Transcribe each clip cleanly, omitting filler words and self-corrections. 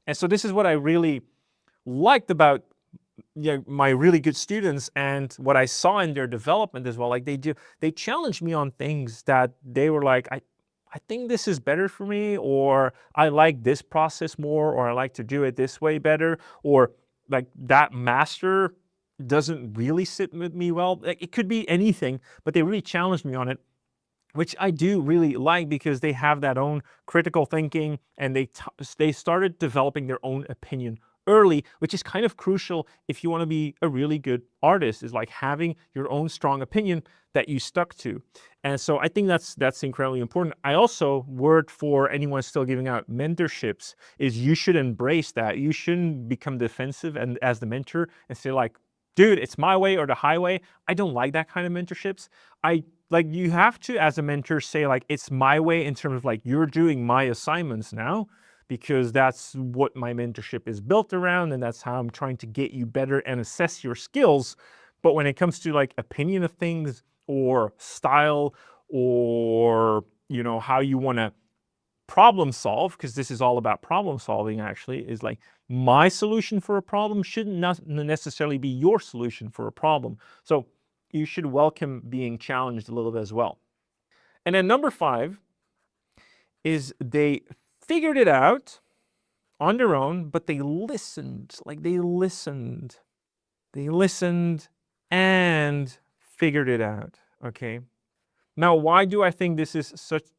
And so this is what I really liked about my really good students, and what I saw in their development as well. Like they challenged me on things that they were like, I think this is better for me, or I like this process more, or I like to do it this way better, or like that master doesn't really sit with me well. Like it could be anything, but they really challenged me on it, which I do really like because they have that own critical thinking, and they started developing their own opinion early, which is kind of crucial if you want to be a really good artist, is like having your own strong opinion that you stuck to. And so I think that's incredibly important. I also, word for anyone still giving out mentorships, is you should embrace that. You shouldn't become defensive and as the mentor and say like, dude, it's my way or the highway. I don't like that kind of mentorships. You have to, as a mentor, say like, it's my way in terms of like, you're doing my assignments now, because that's what my mentorship is built around, and that's how I'm trying to get you better and assess your skills. But when it comes to like opinion of things or style, or how you want to problem solve, because this is all about problem solving actually, is like, my solution for a problem shouldn't not necessarily be your solution for a problem. So you should welcome being challenged a little bit as well. And then number 5 is they figured it out on their own, but they listened. Like they listened and figured it out. Okay. Now, why do I think this is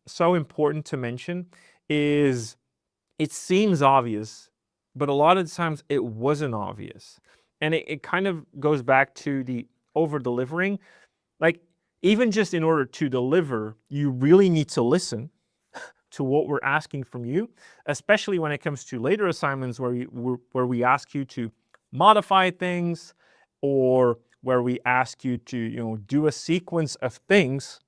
so important to mention? Is it seems obvious, but a lot of the times it wasn't obvious. And it kind of goes back to the over-delivering. Like, even just in order to deliver, you really need to listen to what we're asking from you, especially when it comes to later assignments where we ask you to modify things, or where we ask you to do a sequence of things,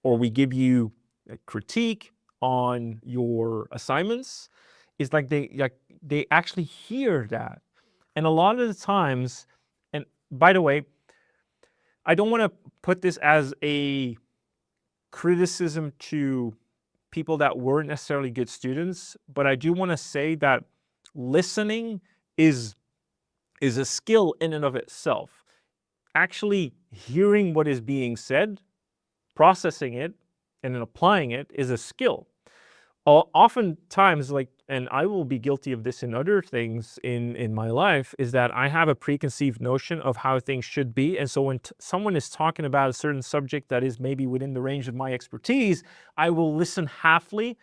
or we give you a critique on your assignments. Is like they actually hear that. And a lot of the times, and by the way, I don't want to put this as a criticism to people that weren't necessarily good students, but I do want to say that listening is a skill in and of itself. Actually hearing what is being said, processing it, and then applying it is a skill. Oftentimes, and I will be guilty of this in other things in my life, is that I have a preconceived notion of how things should be. And so when someone is talking about a certain subject that is maybe within the range of my expertise, I will listen halfly,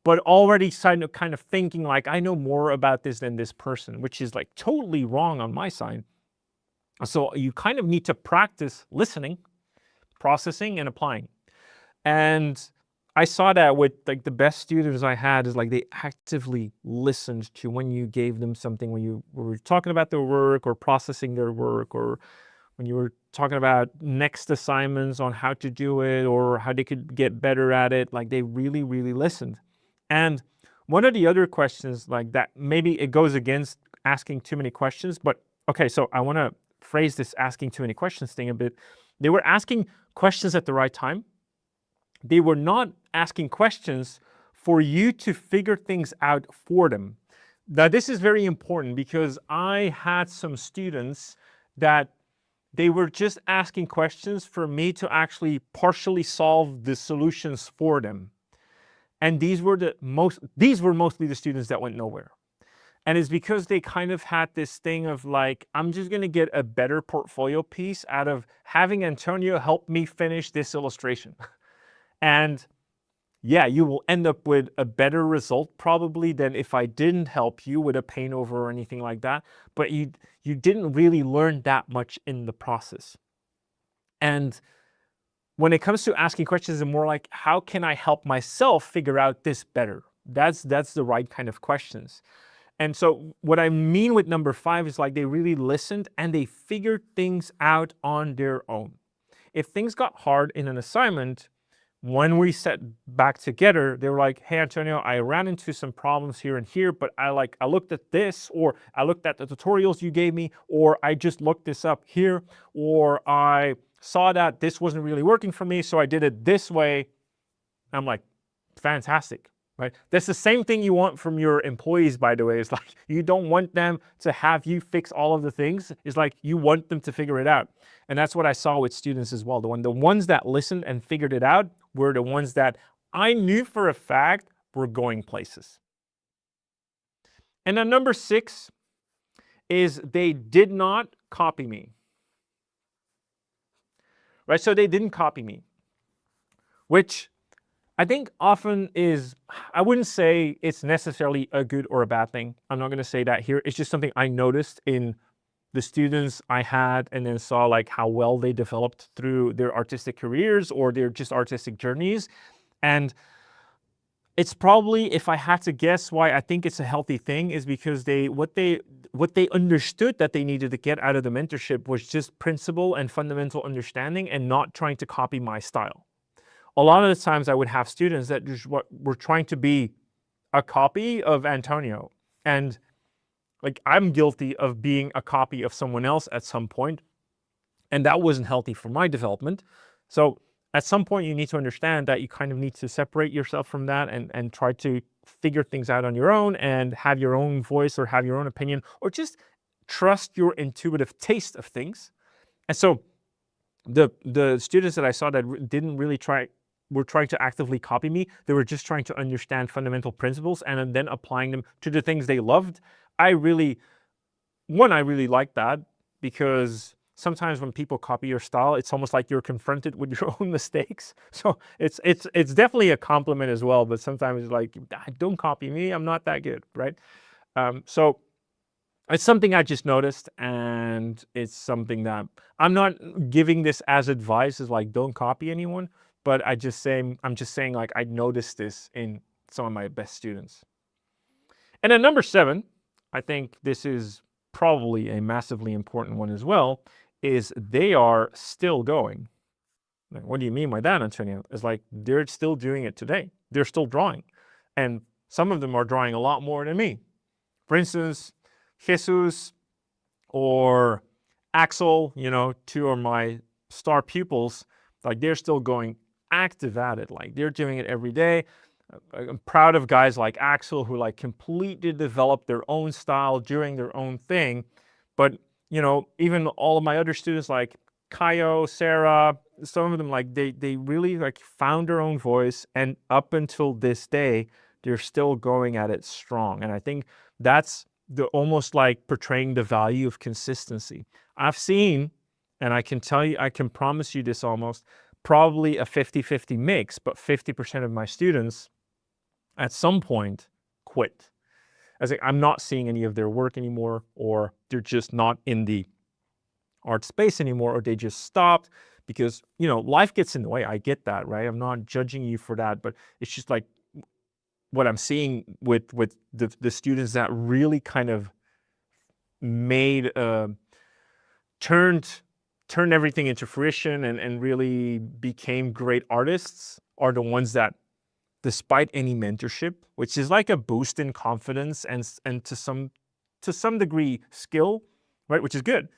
but already kind of thinking like, I know more about this than this person, which is like totally wrong on my side. So you kind of need to practice listening, processing, and applying. And I saw that with like the best students I had, is like they actively listened to when you gave them something, when you were talking about their work or processing their work, or when you were talking about next assignments on how to do it or how they could get better at it. Like they really, really listened. And one of the other questions like that, maybe it goes against asking too many questions, but okay, so I want to phrase this asking too many questions thing a bit. They were asking questions at the right time. They were not asking questions for you to figure things out for them. Now, this is very important, because I had some students that they were just asking questions for me to actually partially solve the solutions for them. And these were mostly the students that went nowhere. And it's because they kind of had this thing of like, I'm just going to get a better portfolio piece out of having Antonio help me finish this illustration. And yeah, you will end up with a better result probably than if I didn't help you with a paint over or anything like that. But you didn't really learn that much in the process. And when it comes to asking questions, it's more like, how can I help myself figure out this better? That's the right kind of questions. And so what I mean with number 5 is like they really listened and they figured things out on their own. If things got hard in an assignment, when we sat back together, they were like, hey, Antonio, I ran into some problems here and here, but I looked at this, or I looked at the tutorials you gave me, or I just looked this up here, or I saw that this wasn't really working for me, so I did it this way. I'm like, fantastic. right? That's the same thing you want from your employees, by the way. It's like you don't want them to have you fix all of the things. It's like you want them to figure it out. And that's what I saw with students as well. The ones that listened and figured it out were the ones that I knew for a fact were going places. And then number 6 is they did not copy me. Right? So they didn't copy me, which I think often is, I wouldn't say it's necessarily a good or a bad thing. I'm not going to say that here. It's just something I noticed in the students I had, and then saw like how well they developed through their artistic careers or their just artistic journeys. And it's probably, if I had to guess why I think it's a healthy thing, is because what they understood that they needed to get out of the mentorship was just principle and fundamental understanding, and not trying to copy my style. A lot of the times I would have students that just were trying to be a copy of Antonio. And like, I'm guilty of being a copy of someone else at some point, and that wasn't healthy for my development. So at some point you need to understand that you kind of need to separate yourself from that, and try to figure things out on your own and have your own voice or have your own opinion, or just trust your intuitive taste of things. And so the students that I saw that didn't really were trying to actively copy me. They were just trying to understand fundamental principles and then applying them to the things they loved. I really like that, because sometimes when people copy your style, it's almost like you're confronted with your own mistakes. So it's definitely a compliment as well, but sometimes it's like, don't copy me, I'm not that good, right? So it's something I just noticed, and it's something that I'm not giving this as advice, as like, don't copy anyone, but I'm just saying like, I noticed this in some of my best students. And then number 7, I think this is probably a massively important one as well, is they are still going. Like, what do you mean by that, Antonio? It's like, they're still doing it today. They're still drawing. And some of them are drawing a lot more than me. For instance, Jesus or Axel, 2 of my star pupils, like, they're still going active at it. Like, they're doing it every day. I'm proud of guys like Axel, who like completely developed their own style, doing their own thing. But even all of my other students like Kaio, Sarah, some of them, like they really like found their own voice, and up until this day they're still going at it strong. And I think that's almost like portraying the value of consistency. I've seen, and I can tell you, I can promise you this, almost probably a 50-50 mix, but 50% of my students at some point quit. As I'm not seeing any of their work anymore, or they're just not in the art space anymore, or they just stopped because, life gets in the way. I get that, right? I'm not judging you for that, but it's just like what I'm seeing with the students that really kind of made, turned everything into fruition and really became great artists, are the ones that, despite any mentorship, which is like a boost in confidence and to some degree skill, right, which is good,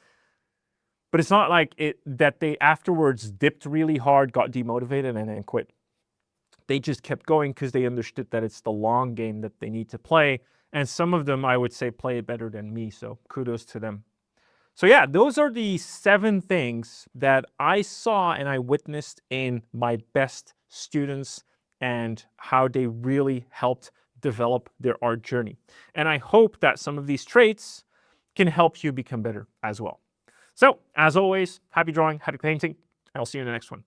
but it's not like that they afterwards dipped really hard, got demotivated, and then quit. They just kept going because they understood that it's the long game that they need to play. And some of them, I would say, play it better than me. So kudos to them. So yeah, those are the 7 things that I saw and I witnessed in my best students, and how they really helped develop their art journey. And I hope that some of these traits can help you become better as well. So, as always, happy drawing, happy painting. I'll see you in the next one.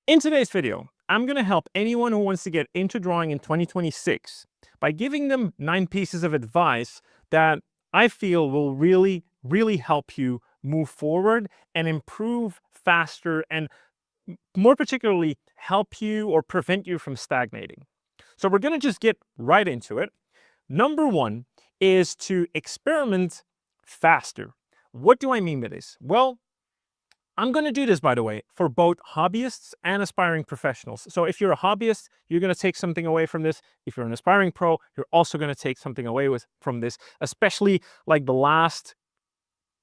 In today's video, I'm going to help anyone who wants to get into drawing in 2026 by giving them 9 pieces of advice that I feel will really, really help you move forward and improve faster, and more particularly, help you or prevent you from stagnating. So we're going to just get right into it. Number 1 is to experiment faster. What do I mean by this? Well, I'm going to do this, by the way, for both hobbyists and aspiring professionals. So if you're a hobbyist, you're going to take something away from this. If you're an aspiring pro, you're also going to take something away from this, especially like the last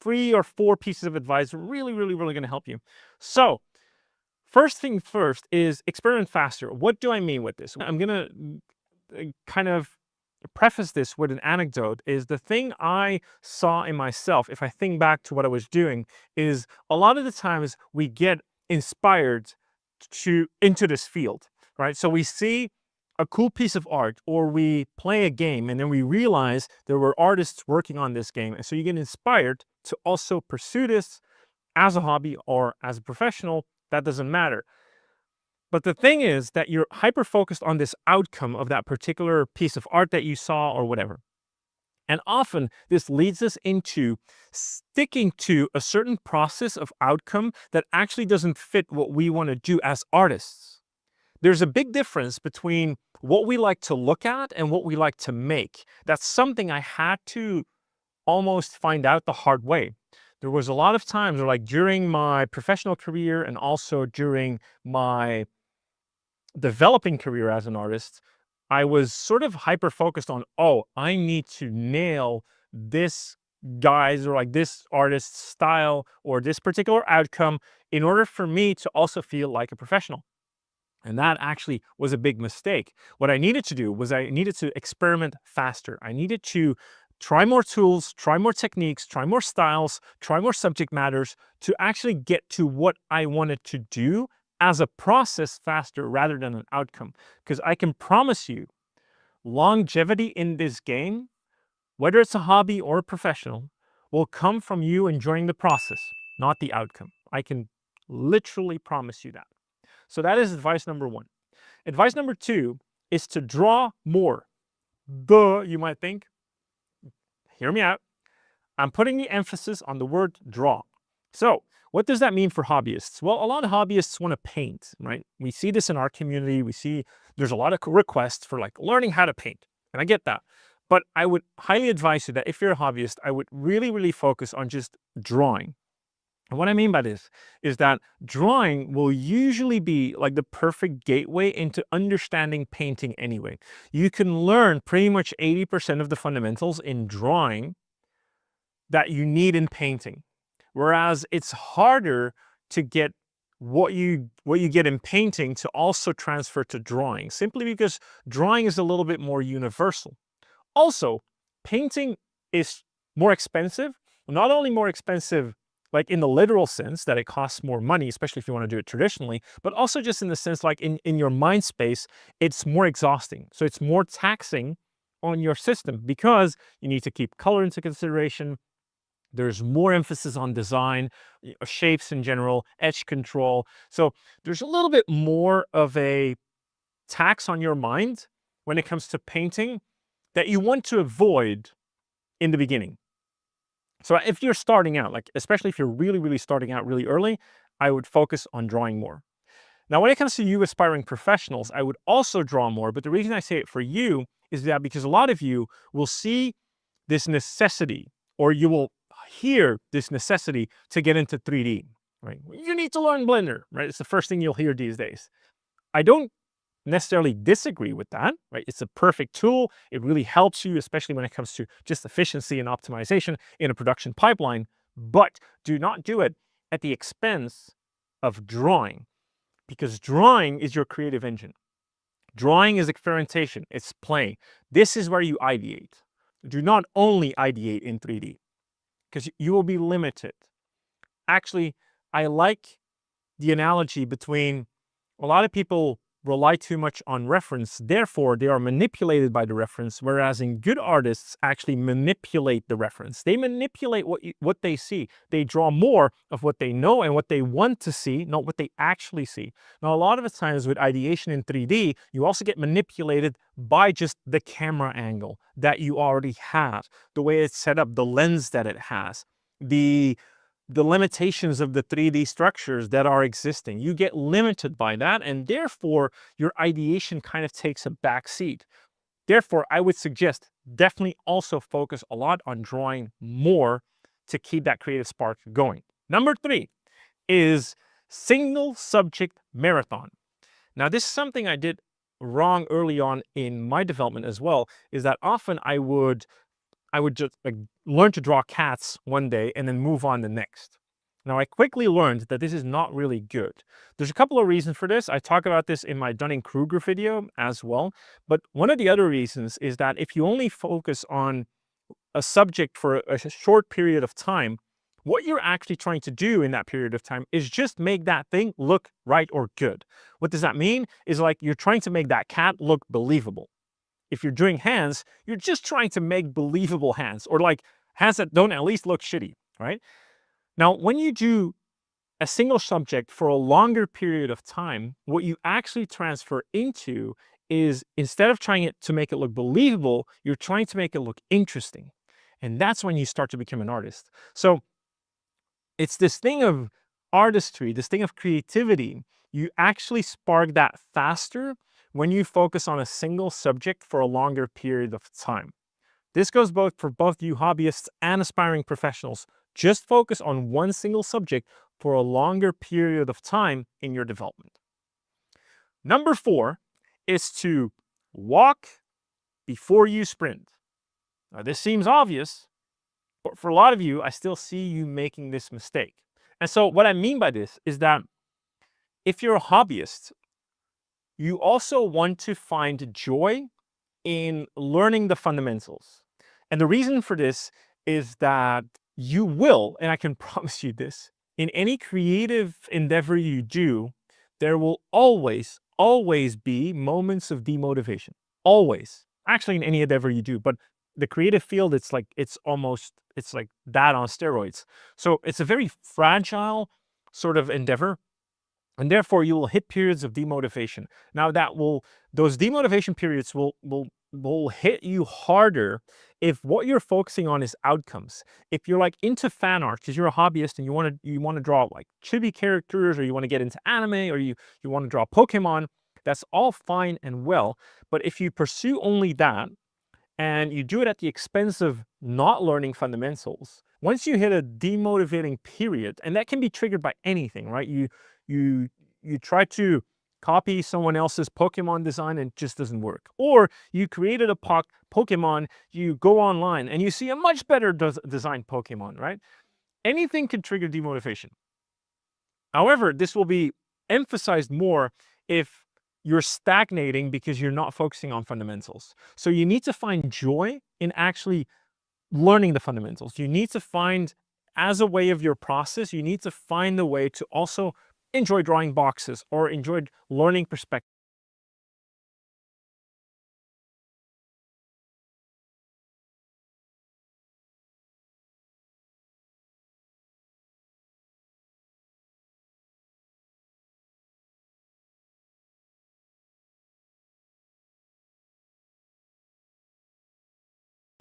3 or 4 pieces of advice really going to help you. So, first thing first is experiment faster. What do I mean with this? I'm going to kind of preface this with an anecdote. Is the thing I saw in myself, if I think back to what I was doing, is a lot of the times we get inspired into this field, right? So we see a cool piece of art, or we play a game and then we realize there were artists working on this game, and so you get inspired to also pursue this as a hobby or as a professional. That doesn't matter. But the thing is that you're hyper focused on this outcome of that particular piece of art that you saw or whatever. And often this leads us into sticking to a certain process of outcome that actually doesn't fit what we want to do as artists. There's a big difference between what we like to look at and what we like to make. That's something I had to almost find out the hard way. There was a lot of times where, like during my professional career and also during my developing career as an artist, I was sort of hyper focused on, oh, I need to nail this guy's or like this artist's style or this particular outcome in order for me to also feel like a professional. And that actually was a big mistake. What I needed to do was I needed to experiment faster. I needed to try more tools, try more techniques, try more styles, try more subject matters to actually get to what I wanted to do as a process faster rather than an outcome. Because I can promise you, longevity in this game, whether it's a hobby or a professional, will come from you enjoying the process, not the outcome. I can literally promise you that. So that is advice number 1. Advice number 2 is to draw more. Duh, you might think. Hear me out. I'm putting the emphasis on the word draw. So what does that mean for hobbyists? Well, a lot of hobbyists want to paint, right? We see this in our community. We see there's a lot of requests for like learning how to paint. And I get that. But I would highly advise you that if you're a hobbyist, I would really focus on just drawing. And what I mean by this is that drawing will usually be like the perfect gateway into understanding painting anyway. You can learn pretty much 80% of the fundamentals in drawing that you need in painting. Whereas it's harder to get what you get in painting to also transfer to drawing, simply because drawing is a little bit more universal. Also, painting is more expensive, not only more expensive like in the literal sense that it costs more money, especially if you want to do it traditionally, but also just in the sense like in your mind space, it's more exhausting. So it's more taxing on your system because you need to keep color into consideration. There's more emphasis on design, shapes in general, edge control. So there's a little bit more of a tax on your mind when it comes to painting that you want to avoid in the beginning. So if you're starting out, like especially if you're really starting out really early, I would focus on drawing more. Now, when it comes to you aspiring professionals, I would also draw more. But the reason I say it for you is that because a lot of you will see this necessity, or you will hear this necessity to get into 3D, right? You need to learn Blender, right? It's the first thing you'll hear these days. I don't necessarily disagree with that, right? It's a perfect tool. It really helps you, especially when it comes to just efficiency and optimization in a production pipeline. But do not do it at the expense of drawing, because drawing is your creative engine. Drawing is experimentation. It's play. This is where you ideate. Do not only ideate in 3D, because you will be limited. Actually, I like the analogy between a lot of people rely too much on reference, therefore they are manipulated by the reference, whereas in good artists actually manipulate the reference. They manipulate what they see. They draw more of what they know and what they want to see, not what they actually see. Now, a lot of the times with ideation in 3D, you also get manipulated by just the camera angle that you already have, the way it's set up, the lens that it has, the limitations of the 3D structures that are existing. You get limited by that, and therefore your ideation kind of takes a back seat. Therefore, I would suggest definitely also focus a lot on drawing more to keep that creative spark going. Number 3 is single subject marathon. Now, this is something I did wrong early on in my development as well, is that often I would I would just like learn to draw cats one day and then move on the next. Now, I quickly learned that this is not really good. There's a couple of reasons for this. I talk about this in my Dunning-Kruger video as well. But one of the other reasons is that if you only focus on a subject for a short period of time, what you're actually trying to do in that period of time is just make that thing look right or good. What does that mean? Is like you're trying to make that cat look believable. If you're doing hands, you're just trying to make believable hands, or like hands that don't at least look shitty, right? Now, when you do a single subject for a longer period of time, what you actually transfer into is, instead of trying to make it look believable, you're trying to make it look interesting. And that's when you start to become an artist. So it's this thing of artistry, this thing of creativity. You actually spark that faster when you focus on a single subject for a longer period of time. This goes both for both you hobbyists and aspiring professionals. Just focus on one single subject for a longer period of time in your development. Number 4 is to walk before you sprint. Now, this seems obvious, but for a lot of you, I still see you making this mistake. And so what I mean by this is that if you're a hobbyist, you also want to find joy in learning the fundamentals. And the reason for this is that you will, and I can promise you this, in any creative endeavor you do, there will always be moments of demotivation. Always. Actually, in any endeavor you do, but the creative field, it's like that on steroids. So it's a very fragile sort of endeavor, and therefore you will hit periods of demotivation. Now those demotivation periods will hit you harder if what you're focusing on is outcomes. If you're like into fan art because you're a hobbyist and you want to draw like chibi characters, or you want to get into anime, or you want to draw Pokemon, that's all fine and well. But if you pursue only that, and you do it at the expense of not learning fundamentals, once you hit a demotivating period, and that can be triggered by anything, right? You try to copy someone else's Pokemon design and it just doesn't work. Or you created a Pokemon, you go online and you see a much better designed Pokemon, right? Anything can trigger demotivation. However, this will be emphasized more if you're stagnating because you're not focusing on fundamentals. So you need to find joy in actually learning the fundamentals. You need to find, as a way of your process, you need to find a way to also enjoy drawing boxes or enjoy learning perspective.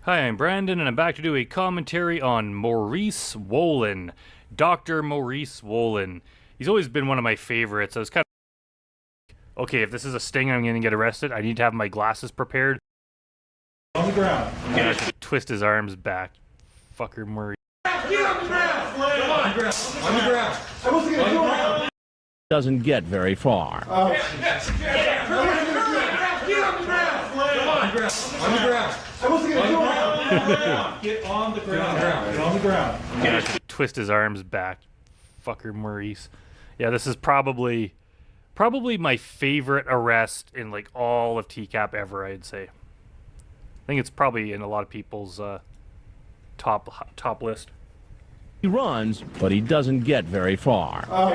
Hi, I'm Brandon, and I'm back to do a commentary on Maurice Wolin. Dr. Maurice Wolin. He's always been one of my favorites. I was kind of... Okay, if this is a sting, I'm going to get arrested. I need to have my glasses prepared. On the ground. Yeah, twist his arms back. Fucker Maurice. Get on the ground! On the ground. On the ground. I wasn't going to do it. Doesn't get very far. Get on the ground! On the ground. I wasn't going to do it. Get on the ground. Get on the ground. Yeah, twist his arms back. Fucker Maurice. Yeah, this is probably my favorite arrest in like all of TCAP ever, I'd say. I think it's probably in a lot of people's top list. He runs, but he doesn't get very far. Get on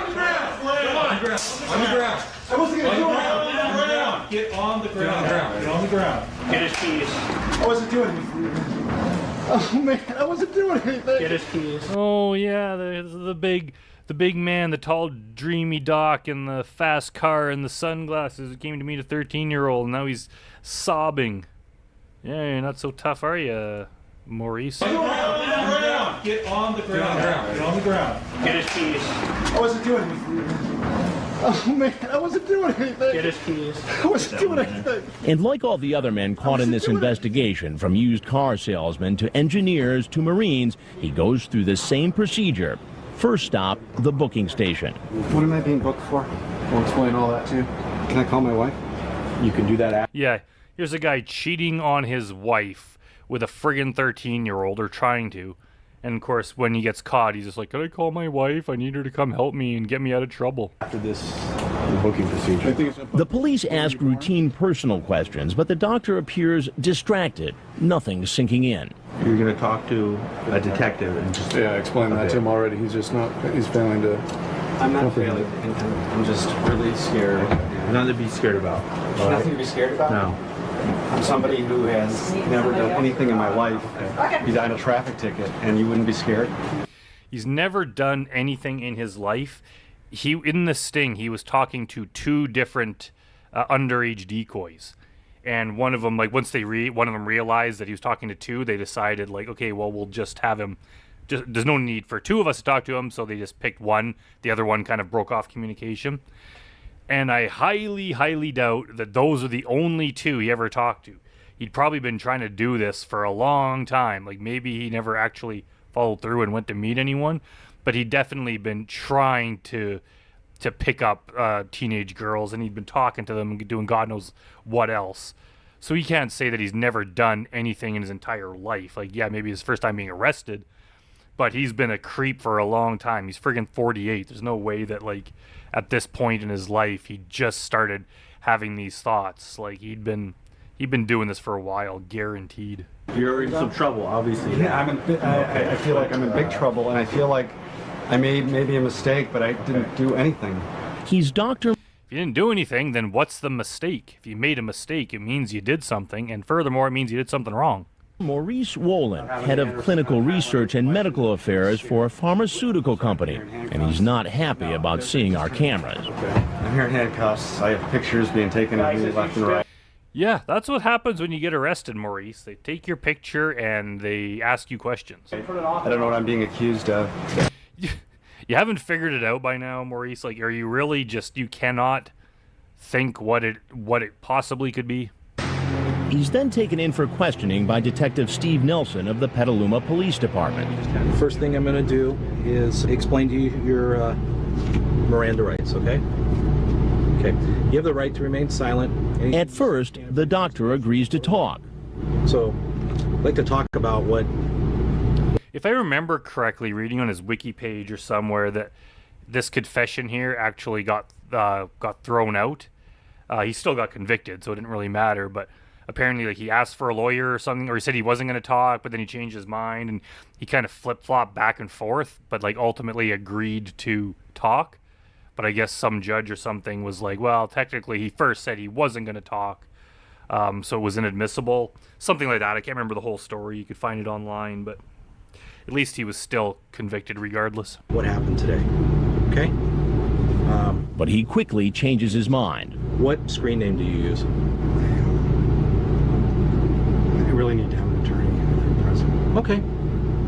the ground. On the ground. I wasn't going to do it. Get on the ground. Get on the ground. Get his keys. I wasn't doing anything. Oh man, I wasn't doing anything. Get his keys. Oh yeah, the big man, the tall dreamy doc and the fast car and the sunglasses who came to meet a 13-year-old, and now he's sobbing. Yeah, you're not so tough, are you, Maurice? Get on the ground. Get on the ground. Get on the ground. Get his keys. I wasn't doing anything. Oh man, I wasn't doing anything. Get his keys. I wasn't doing anything. And like all the other men caught in this investigation, from used car salesmen to engineers to Marines, he goes through the same procedure. First stop, the booking station. What am I being booked for? We'll explain all that too. Can I call my wife? You can do that after. Yeah, Here's a guy cheating on his wife with a friggin' 13-year-old, or trying to. And of course, when he gets caught, he's just like, "Can I call my wife? I need her to come help me and get me out of trouble." After this booking procedure. The police ask routine personal questions, but the doctor appears distracted, nothing sinking in. You're going to talk to a detective and just... Yeah, I explained that to him already. He's just not, he's failing to... I'm not failing. I'm just really scared. Nothing to be scared about. All Nothing to right? be scared about? No. I'm somebody who has never done anything in my life. He's on a traffic ticket, and you wouldn't be scared? He's never done anything in his life. In the sting, he was talking to two different underage decoys. And one of them, like, once one of them realized that he was talking to two, they decided, like, okay, well, we'll just have him. There's no need for two of us to talk to him, so they just picked one. The other one kind of broke off communication. And I highly, highly doubt that those are the only two he ever talked to. He'd probably been trying to do this for a long time. Like, maybe he never actually followed through and went to meet anyone, but he'd definitely been trying to pick up teenage girls, and he'd been talking to them and doing God knows what else. So he can't say that he's never done anything in his entire life. Like, yeah, maybe his first time being arrested, but he's been a creep for a long time. He's friggin' 48. There's no way that, like, at this point in his life, he just started having these thoughts. Like, he'd been doing this for a while, guaranteed. You're in some trouble, obviously. Yeah, I feel like I'm in big trouble, and I feel like I made maybe a mistake, but I didn't do anything. He's Dr. If you didn't do anything, then what's the mistake? If you made a mistake, it means you did something, and furthermore, it means you did something wrong. Maurice Wolin, head of clinical research and medical affairs for a pharmaceutical company, and he's not happy about seeing our cameras. I'm here in handcuffs. I have pictures being taken of me left and right. Yeah, that's what happens when you get arrested, Maurice. They take your picture and they ask you questions. I don't know what I'm being accused of. You haven't figured it out by now, Maurice? Like, are you really just, you cannot think what it possibly could be? He's then taken in for questioning by Detective Steve Nelson of the Petaluma Police Department. First thing I'm going to do is explain to you your Miranda rights, okay? Okay. You have the right to remain silent. At first, the doctor agrees to talk. So, I'd like to talk about what... If I remember correctly, reading on his wiki page or somewhere, that this confession here actually got thrown out. He still got convicted, so it didn't really matter, but apparently, like, he asked for a lawyer or something, or he said he wasn't going to talk, but then he changed his mind, and he kind of flip-flopped back and forth, but, like, ultimately agreed to talk. But I guess some judge or something was like, well, technically, he first said he wasn't going to talk, so it was inadmissible. Something like that. I can't remember the whole story. You could find it online, but at least he was still convicted regardless. What happened today, okay? But he quickly changes his mind. What screen name do you use? I really need to have an attorney present. Okay.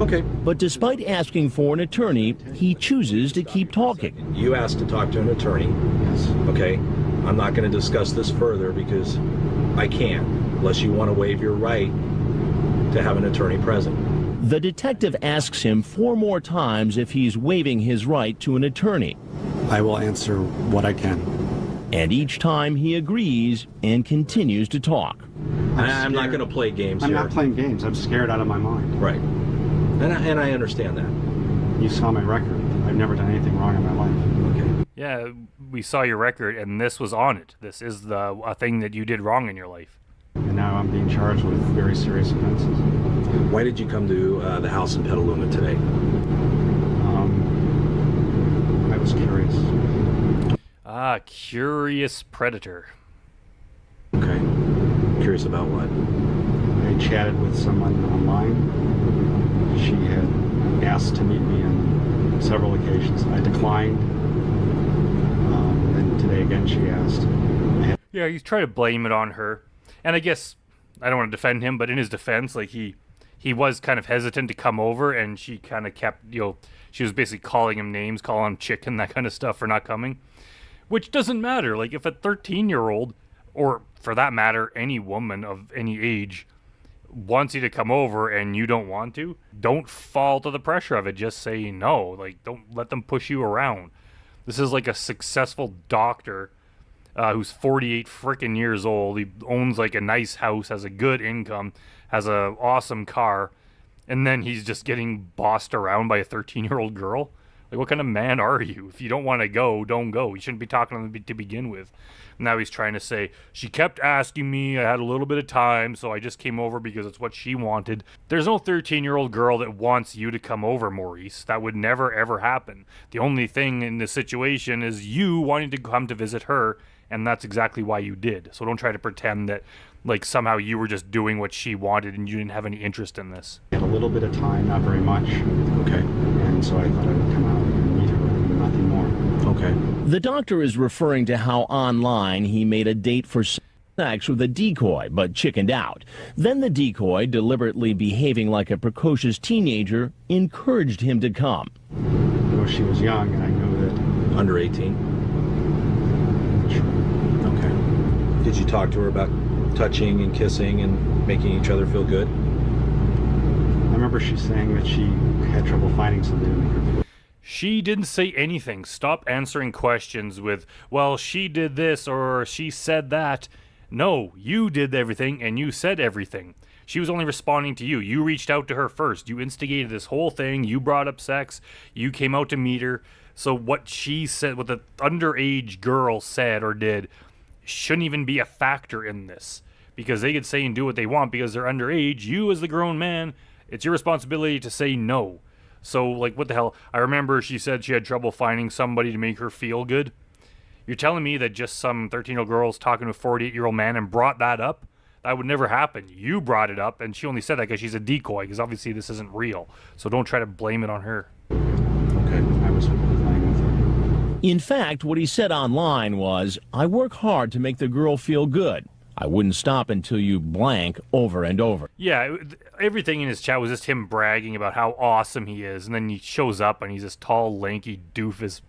Okay. But despite asking for an attorney, he chooses to keep talking. You asked to talk to an attorney. Yes. Okay. I'm not going to discuss this further because I can't, unless you want to waive your right to have an attorney present. The detective asks him 4 more times if he's waiving his right to an attorney. I will answer what I can. And each time he agrees and continues to talk. I'm not going to play games I'm here. not playing games. I'm scared out of my mind. Right. And I understand that. You saw my record. I've never done anything wrong in my life. Okay. Yeah, we saw your record, and this was on it. This is a thing that you did wrong in your life. And now I'm being charged with very serious offenses. Why did you come to the house in Petaluma today? I was curious. Ah, curious predator. Okay. Curious about what? I chatted with someone online. She had asked to meet me on several occasions. I declined. And today again she asked. Yeah, he's trying to blame it on her. And I guess, I don't want to defend him, but in his defense, like, he was kind of hesitant to come over, and she kind of kept, she was basically calling him names, calling him chicken, that kind of stuff for not coming. Which doesn't matter. Like, if a 13-year-old, or for that matter, any woman of any age, wants you to come over and you don't want to, don't fall to the pressure of it. Just say no. Like, don't let them push you around. This is like a successful doctor who's 48 freaking years old. He owns like a nice house, has a good income, has a awesome car, and then he's just getting bossed around by a 13-year-old girl. Like, what kind of man are you? If you don't want to go, don't go. You shouldn't be talking to them to begin with. Now he's trying to say, she kept asking me, I had a little bit of time, so I just came over because it's what she wanted. There's no 13-year-old girl that wants you to come over, Maurice. That would never, ever happen. The only thing in this situation is you wanting to come to visit her, and that's exactly why you did. So don't try to pretend that, like, somehow you were just doing what she wanted and you didn't have any interest in this. I had a little bit of time, not very much. Okay. And so I thought I would come out and meet her, and nothing more. Okay. The doctor is referring to how online he made a date for sex with a decoy, but chickened out. Then the decoy, deliberately behaving like a precocious teenager, encouraged him to come. I know she was young, and I knew that. Under 18? Sure. Okay. Did you talk to her about touching and kissing and making each other feel good? I remember she saying that she had trouble finding something to make her feel. She didn't say anything. Stop answering questions with, well, she did this or she said that. No, you did everything and you said everything. She was only responding to you. You reached out to her first. You instigated this whole thing. You brought up sex. You came out to meet her. So what she said, what the underage girl said or did, shouldn't even be a factor in this. Because they could say and do what they want because they're underage. You as the grown man, it's your responsibility to say no. So, like, what the hell? I remember she said she had trouble finding somebody to make her feel good. You're telling me that just some 13-year-old girl's talking to a 48-year-old man and brought that up? That would never happen. You brought it up, and she only said that because she's a decoy, because obviously this isn't real. So don't try to blame it on her. Okay. I was playing with her. In fact, what he said online was, I work hard to make the girl feel good. I wouldn't stop until you blank over and over. Yeah, everything in his chat was just him bragging about how awesome he is, and then he shows up and he's this tall, lanky, doofus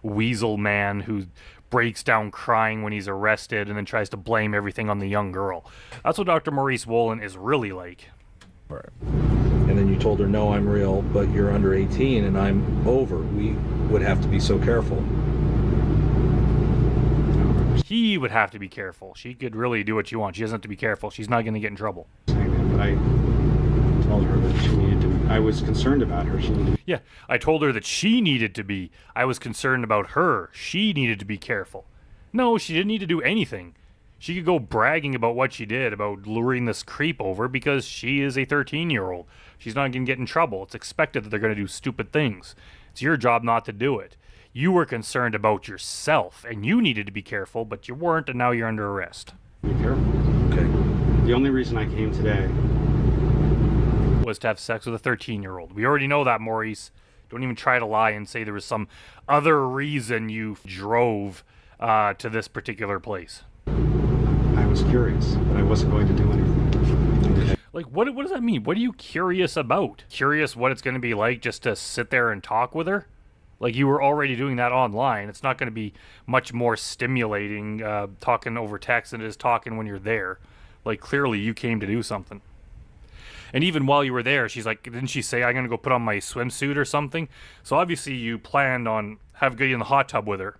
weasel man who breaks down crying when he's arrested and then tries to blame everything on the young girl. That's what Dr. Maurice Wolin is really like. And then you told her, no, I'm real, but you're under 18 and I'm over. We would have to be so careful. He would have to be careful. She could really do what she wants. She doesn't have to be careful. She's not going to get in trouble. But I told her that she needed to. I was concerned about her. She needed. Yeah, I told her that she needed to be. I was concerned about her. She needed to be careful. No, she didn't need to do anything. She could go bragging about what she did, about luring this creep over, because she is a 13-year-old. She's not going to get in trouble. It's expected that they're going to do stupid things. It's your job not to do it. You were concerned about yourself, and you needed to be careful, but you weren't, and now you're under arrest. Be careful. Okay. The only reason I came today Was to have sex with a 13-year-old. We already know that, Maurice. Don't even try to lie and say there was some other reason you drove to this particular place. I was curious, but I wasn't going to do anything. Like, what does that mean? What are you curious about? Curious what it's going to be like just to sit there and talk with her? Like, you were already doing that online. It's not going to be much more stimulating talking over text than it is talking when you're there. Like, clearly you came to do something. And even while you were there, she's like, didn't she say, I'm going to go put on my swimsuit or something? So obviously you planned on getting in the hot tub with her,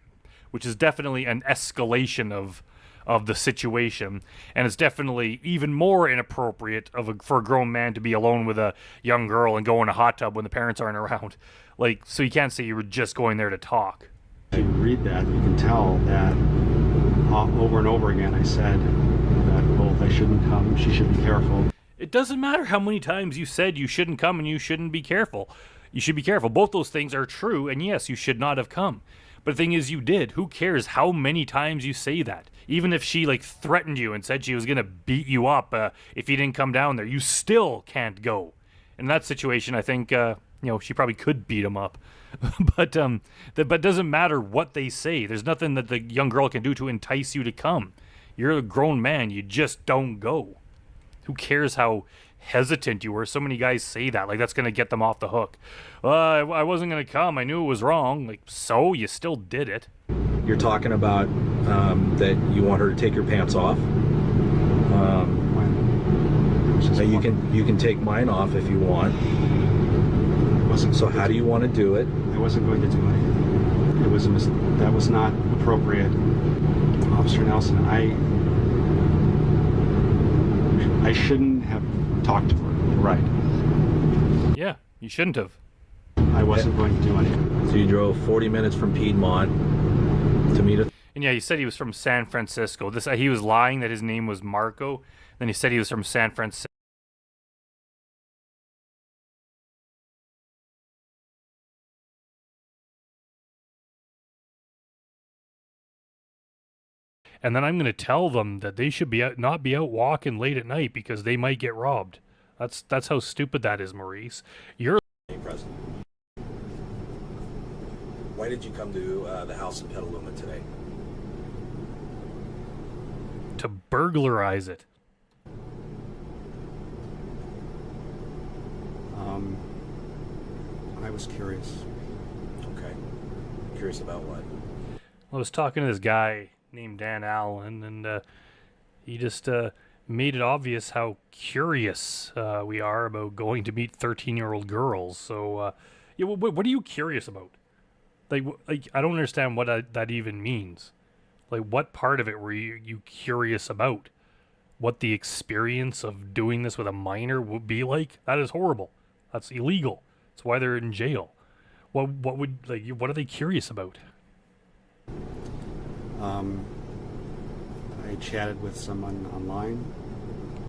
which is definitely an escalation of the situation. And it's definitely even more inappropriate for a grown man to be alone with a young girl and go in a hot tub when the parents aren't around. Like, so you can't say you were just going there to talk. If you read that, you can tell that over and over again I said that both I shouldn't come, she should be careful. It doesn't matter how many times you said you shouldn't come and you shouldn't be careful. You should be careful. Both those things are true, and yes, you should not have come. But the thing is, you did. Who cares how many times you say that? Even if she, like, threatened you and said she was going to beat you up if you didn't come down there, you still can't go. In that situation, I think, she probably could beat him up. But it doesn't matter what they say. There's nothing that the young girl can do to entice you to come. You're a grown man. You just don't go. Who cares how hesitant you were? So many guys say that. Like, that's going to get them off the hook. I wasn't going to come. I knew it was wrong. Like, so? You still did it. You're talking about that you want her to take your pants off. So you can take mine off if you want. So how do you want to do it? I wasn't going to do anything. That was not appropriate. Officer Nelson, I shouldn't have talked to her. Right. Yeah, you shouldn't have. I wasn't going to do anything. So you drove 40 minutes from Piedmont to meet a... And yeah, he said he was from San Francisco. He was lying that his name was Marco. Then he said he was from San Francisco. And then I'm going to tell them that they should not be out walking late at night because they might get robbed. That's how stupid that is, Maurice. You're Present. Why did you come to the house in Petaluma today? to burglarize it. I was curious. Okay. Curious about what? I was talking to this guy named Dan Allen, and he just made it obvious how curious we are about going to meet 13-year-old girls. So, yeah, what are you curious about? Like I don't understand what that even means. Like, what part of it were you curious about? What the experience of doing this with a minor would be like? That is horrible. That's illegal. That's why they're in jail. What are they curious about? I chatted with someone online.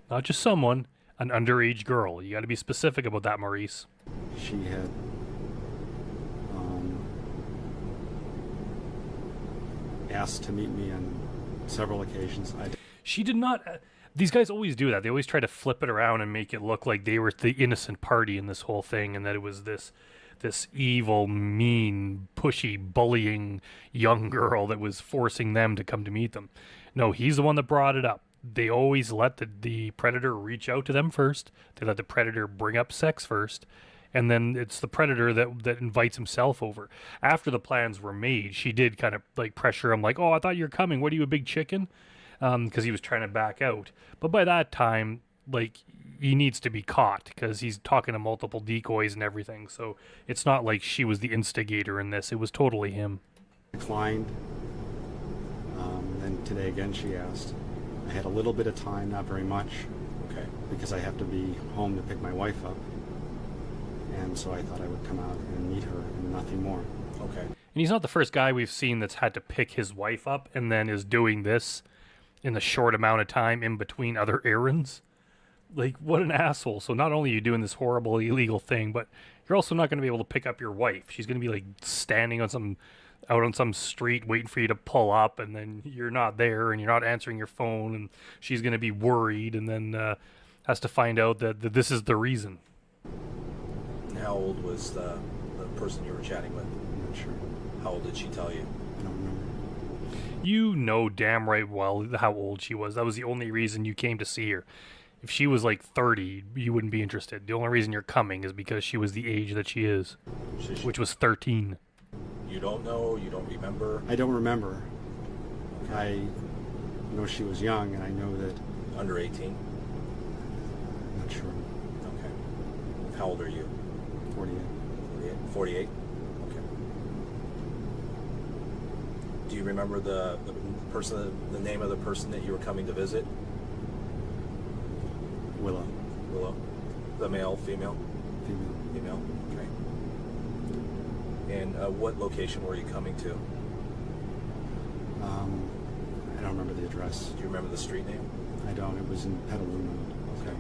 Not just someone, an underage girl. You got to be specific about that, Maurice. She had asked to meet me on several occasions. She did not. These guys always do that. They always try to flip it around and make it look like they were the innocent party in this whole thing, and that it was this evil, mean, pushy, bullying young girl that was forcing them to come to meet them. No, he's the one that brought it up. They always let the predator reach out to them first. They let the predator bring up sex first, and then it's the predator that invites himself over. After the plans were made, she did kind of like pressure him, like, "Oh, I thought you were coming. What are you, a big chicken?" Because he was trying to back out. But by that time, like, he needs to be caught because he's talking to multiple decoys and everything. So it's not like she was the instigator in this. It was totally him. Declined. Then today again she asked. I had a little bit of time, not very much. Okay. Because I have to be home to pick my wife up. And so I thought I would come out and meet her and nothing more. Okay. And he's not the first guy we've seen that's had to pick his wife up and then is doing this in a short amount of time in between other errands. Like, what an asshole. So not only are you doing this horrible illegal thing, but you're also not going to be able to pick up your wife. She's going to be like standing on out on some street waiting for you to pull up, and then you're not there and you're not answering your phone, and she's going to be worried and then has to find out that this is the reason. And how old was the person you were chatting with? I'm not sure. How old did she tell you? I don't remember. You know damn right well how old she was. That was the only reason you came to see her. If she was like 30, you wouldn't be interested. The only reason you're coming is because she was the age that she is, which was 13. You don't know? You don't remember? I don't remember. I know she was young, and I know that... Under 18? Not sure. Okay. How old are you? 48. 48? Okay. Do you remember the name of the person that you were coming to visit? Willow. Willow. The male, female? Female. Female. Okay. And what location were you coming to? I don't remember the address. Do you remember the street name? I don't. It was in Petaluma. Okay.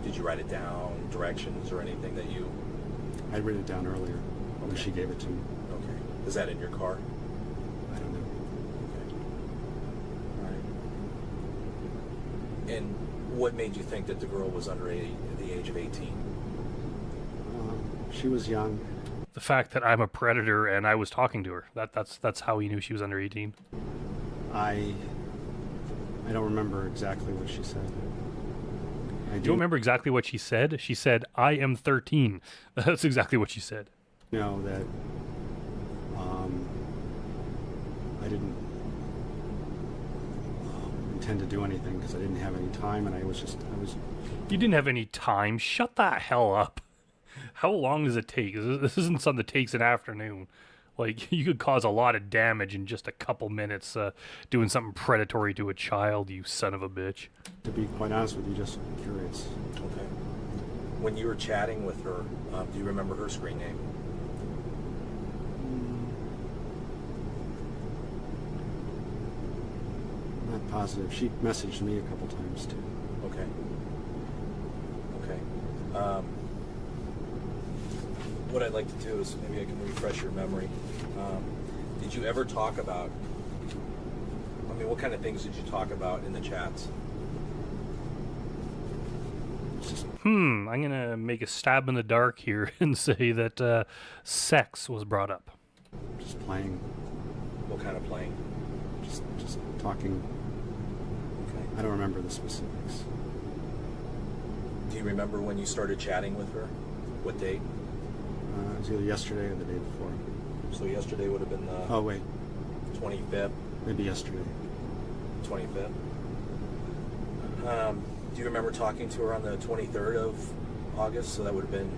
Did you write it down, directions or anything that you... I wrote it down earlier when she gave it to me. Okay. Is that in your car? I don't know. Okay. All right. And what made you think that the girl was under the age of 18? She was young. The fact that I'm a predator and I was talking to her, that's how he knew she was under 18. I don't remember exactly what she said. You don't remember exactly what she said? She said, "I am 13." That's exactly what she said. Know that I didn't intend to do anything because I didn't have any time, and I was. You didn't have any time. Shut the hell up. How long does it take? This isn't something that takes an afternoon. Like, you could cause a lot of damage in just a couple minutes doing something predatory to a child, you son of a bitch. To be quite honest with you, just curious. Okay. When you were chatting with her, do you remember her screen name? Not positive. She messaged me a couple times too. Okay. Okay. What I'd like to do is maybe I can refresh your memory. Did you ever talk about, I mean, what kind of things did you talk about in the chats? I'm gonna make a stab in the dark here and say that sex was brought up. Just playing. What kind of playing? Just talking. Okay. I don't remember the specifics. Do you remember when you started chatting with her? What date? It was either yesterday or the day before. So yesterday would have been the Oh wait, 25th, maybe yesterday. 25th. Do you remember talking to her on the 23rd of August? So that would have been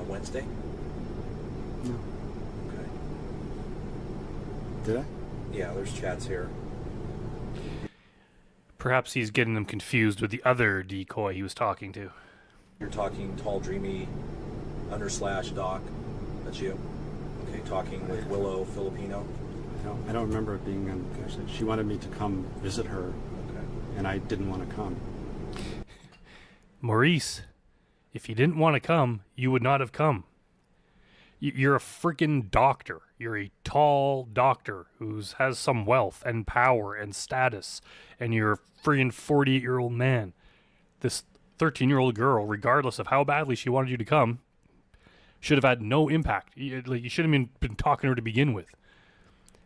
Wednesday? No. Okay. Did I? Yeah, there's chats here. Perhaps he's getting them confused with the other decoy he was talking to. You're talking tall, dreamy, /Doc. That's you. Okay, talking with Willow Filipino. I don't remember it being on. She wanted me to come visit her, Okay. and I didn't want to come. Maurice, if you didn't want to come, you would not have come. You're a freaking doctor. You're a tall doctor who has some wealth and power and status, and you're a freaking 48-year-old man. This 13-year-old girl, regardless of how badly she wanted you to come, should have had no impact. You shouldn't have been talking to her to begin with.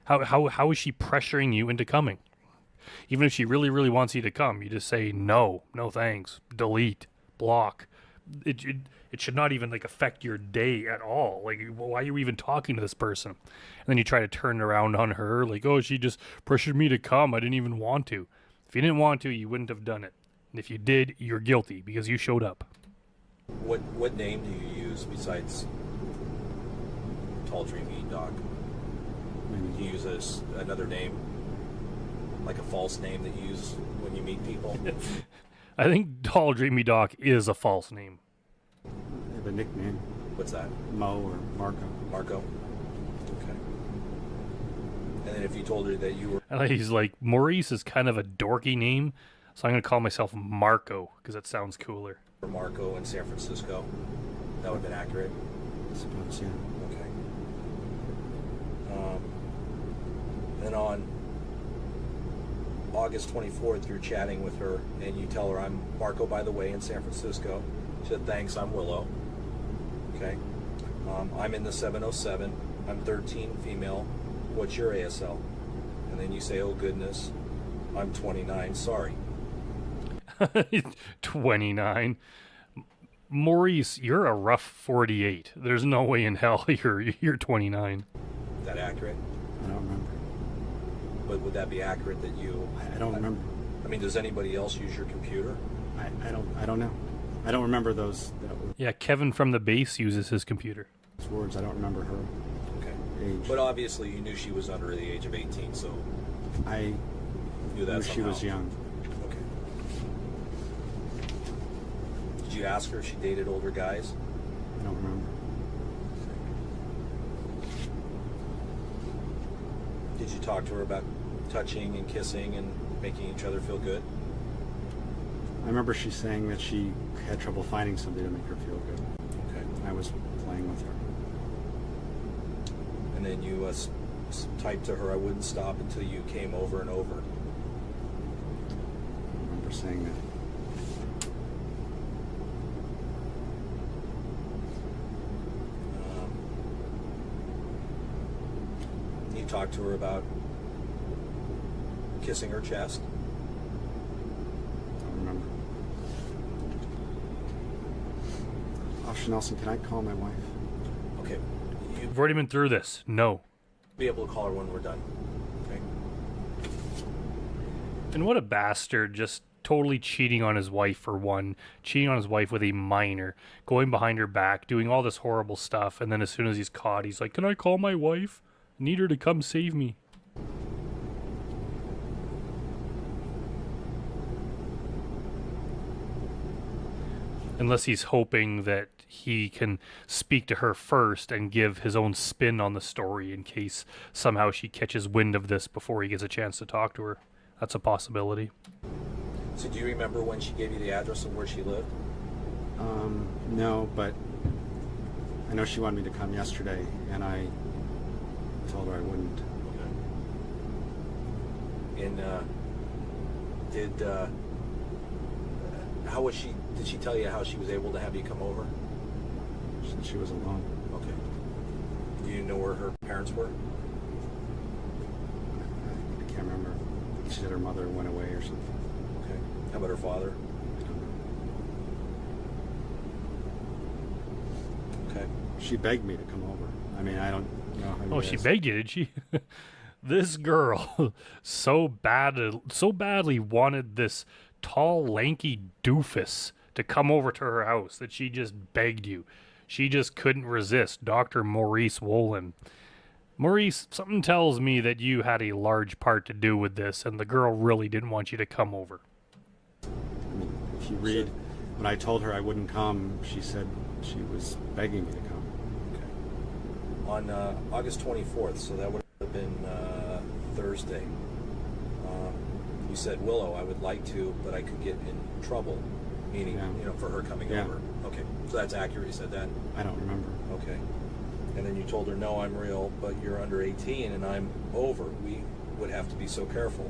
How is she pressuring you into coming? Even if she really, really wants you to come, you just say no thanks, delete, block. It should not even like affect your day at all. Like, why are you even talking to this person? And then you try to turn around on her like, oh, she just pressured me to come. I didn't even want to. If you didn't want to, you wouldn't have done it. And if you did, you're guilty because you showed up. What name do you use besides Tall Dreamy Doc? Do you use another name? Like a false name that you use when you meet people? I think Tall Dreamy Doc is a false name. I have a nickname. What's that? Mo or Marco. Marco? Okay. And then if you told her that you were... And he's like, Maurice is kind of a dorky name, so I'm going to call myself Marco because that sounds cooler. Marco in San Francisco, that would have been accurate? I suppose, yeah. Okay. Then on August 24th, you're chatting with her, and you tell her, I'm Marco, by the way, in San Francisco. She said, thanks, I'm Willow. Okay. I'm in the 707. I'm 13, female. What's your ASL? And then you say, oh, goodness, I'm 29, sorry. 29. Maurice, you're a rough 48. There's no way in hell you're 29. Is that accurate? I don't remember. But would that be accurate that you... I don't remember. I mean, does anybody else use your computer? I don't know. I don't remember those Yeah, Kevin from the base uses his computer. words. I don't remember her Okay. age. But obviously you knew she was under the age of 18, so I knew that knew she was somehow. young. Okay. Did you ask her if she dated older guys? I don't remember. Did you talk to her about touching and kissing and making each other feel good? I remember she saying that she had trouble finding somebody to make her feel good. Okay. I was playing with her. And then you typed to her, I wouldn't stop until you came over and over. I remember saying that. You talked to her about kissing her chest. I don't remember. Officer Nelson, can I call my wife? Okay. We've already been through this. No. Be able to call her when we're done. Okay. And what a bastard, just totally cheating on his wife for one, cheating on his wife with a minor, going behind her back, doing all this horrible stuff, and then as soon as he's caught, he's like, can I call my wife? Need her to come save me. Unless he's hoping that he can speak to her first and give his own spin on the story in case somehow she catches wind of this before he gets a chance to talk to her. That's a possibility. So do you remember when she gave you the address of where she lived? No, but I know she wanted me to come yesterday, and I told her I wouldn't. Okay. And how was she? Did she tell you how she was able to have you come over? She said she was alone. Okay. Do you know where her parents were? I can't remember. She said her mother went away or something. Okay. How about her father? I don't know. Okay. She begged me to come over. I mean, I don't know how. Oh, she begged you, did she? This girl so badly wanted this tall, lanky doofus to come over to her house that she just begged you. She just couldn't resist. Dr. Maurice Wolin. Maurice, something tells me that you had a large part to do with this, and the girl really didn't want you to come over. I mean, if you read, when I told her I wouldn't come, she said she was begging me to come. Okay. On August 24th, so that would have been Thursday. You said, Willow, I would like to, but I could get in trouble. Meaning, for her coming over. Okay, so that's accurate. You said that? I don't remember. Okay. And then you told her, no, I'm real, but you're under 18 and I'm over. We would have to be so careful.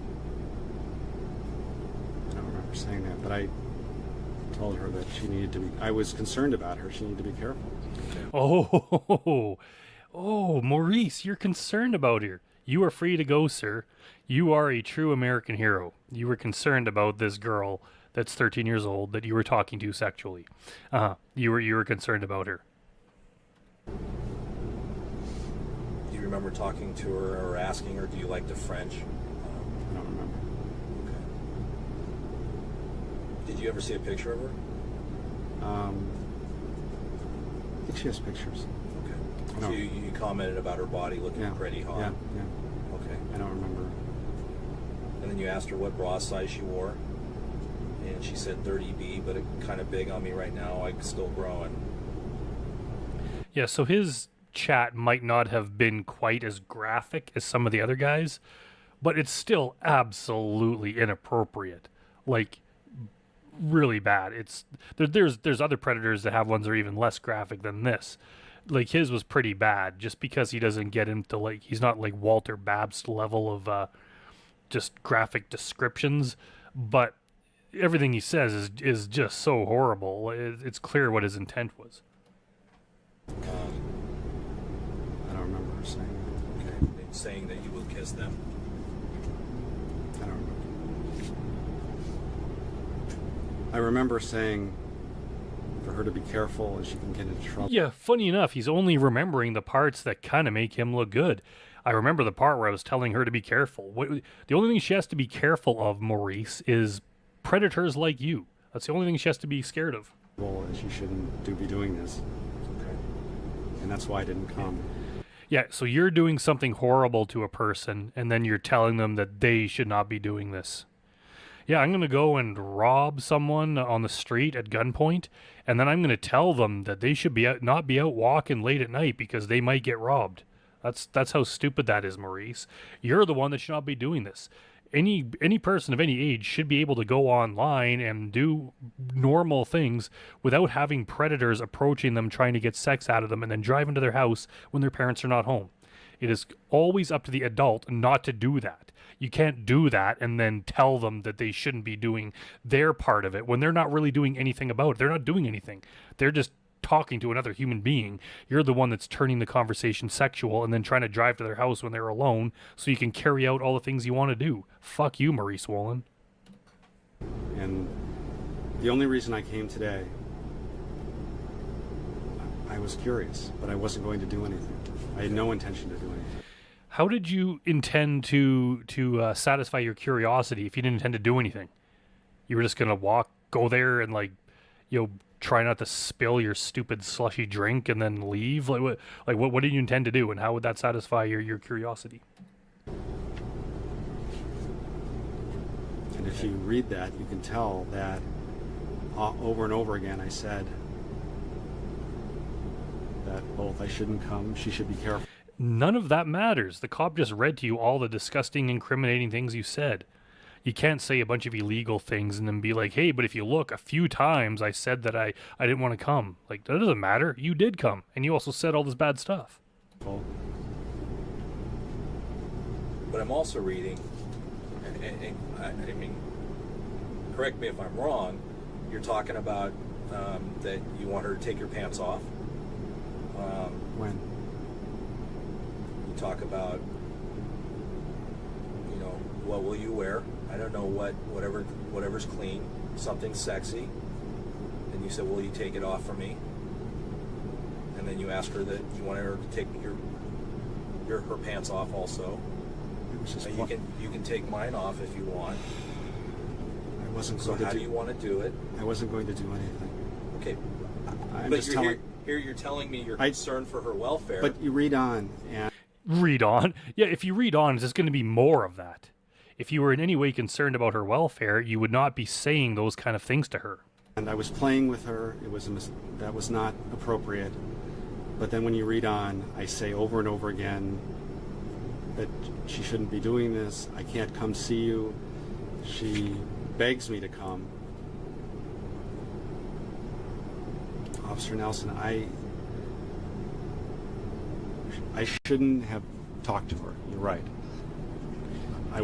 I don't remember saying that, but I told her that she needed to be, I was concerned about her. She needed to be careful. Oh, Maurice, you're concerned about her. You are free to go, sir. You are a true American hero. You were concerned about this girl that's 13 years old that you were talking to sexually. You were concerned about her. Do you remember talking to her or asking her, do you like the French? I don't remember. Okay. Did you ever see a picture of her? I think she has pictures. Okay. No. So you commented about her body looking pretty hot? Yeah. Okay. I don't remember. And then you asked her what bra size she wore? And she said 30B, but it's kind of big on me right now. I'm still growing. Yeah, so his chat might not have been quite as graphic as some of the other guys, but it's still absolutely inappropriate. Like, really bad. It's there's other predators that have ones that are even less graphic than this. Like, his was pretty bad just because he doesn't get into, like, he's not like Walter Babst level of just graphic descriptions, but everything he says is just so horrible. It's clear what his intent was. I don't remember her saying that. Okay. And saying that you will kiss them. I don't remember. I remember saying for her to be careful and she can get into trouble. Yeah, funny enough, he's only remembering the parts that kind of make him look good. I remember the part where I was telling her to be careful. The only thing she has to be careful of, Maurice, is predators like you. That's the only thing she has to be scared of. Well, she shouldn't be doing this. Okay. And that's why I didn't come. Yeah, so you're doing something horrible to a person, and then you're telling them that they should not be doing this. Yeah, I'm going to go and rob someone on the street at gunpoint, and then I'm going to tell them that they should not be out walking late at night because they might get robbed. That's how stupid that is, Maurice. You're the one that should not be doing this. Any person of any age should be able to go online and do normal things without having predators approaching them, trying to get sex out of them, and then drive into their house when their parents are not home. It is always up to the adult not to do that. You can't do that and then tell them that they shouldn't be doing their part of it when they're not really doing anything about it. They're not doing anything. They're just talking to another human being. You're the one that's turning the conversation sexual and then trying to drive to their house when they're alone so you can carry out all the things you want to do. Fuck you, Maurice Wolin. And the only reason I came today, I was curious, but I wasn't going to do anything. I had no intention to do anything. How did you intend to satisfy your curiosity if you didn't intend to do anything? You were just going to go there and, like, try not to spill your stupid slushy drink and then leave? What did you intend to do, and how would that satisfy your curiosity? And if you read that, you can tell that over and over again I said that both I shouldn't come, she should be careful. None of that matters. The cop just read to you all the disgusting, incriminating things you said. You can't say a bunch of illegal things and then be like, hey, but if you look, a few times I said that I didn't want to come. Like, that doesn't matter. You did come, and you also said all this bad stuff. Well, But I'm also reading, and I mean, correct me if I'm wrong, you're talking about that you want her to take your pants off. when? You talk about, you know, what will you wear? I don't know, whatever's clean, something sexy. And you said, will you take it off for me? And then you ask her that you want her to take her pants off also. It was just You can take mine off if you want. I wasn't So going to how do. do you want to do it? I wasn't going to do anything. Okay, I'm but just you're telling. here you're telling me you're I- concerned for her welfare. But you read on, and Read on? Yeah, if you read on, there's going to be more of that. If you were in any way concerned about her welfare, you would not be saying those kind of things to her. I was playing with her. It was that was not appropriate. But then when you read on, I say over and over again that she shouldn't be doing this. I can't come see you. She begs me to come. Officer Nelson, I shouldn't have talked to her. You're right.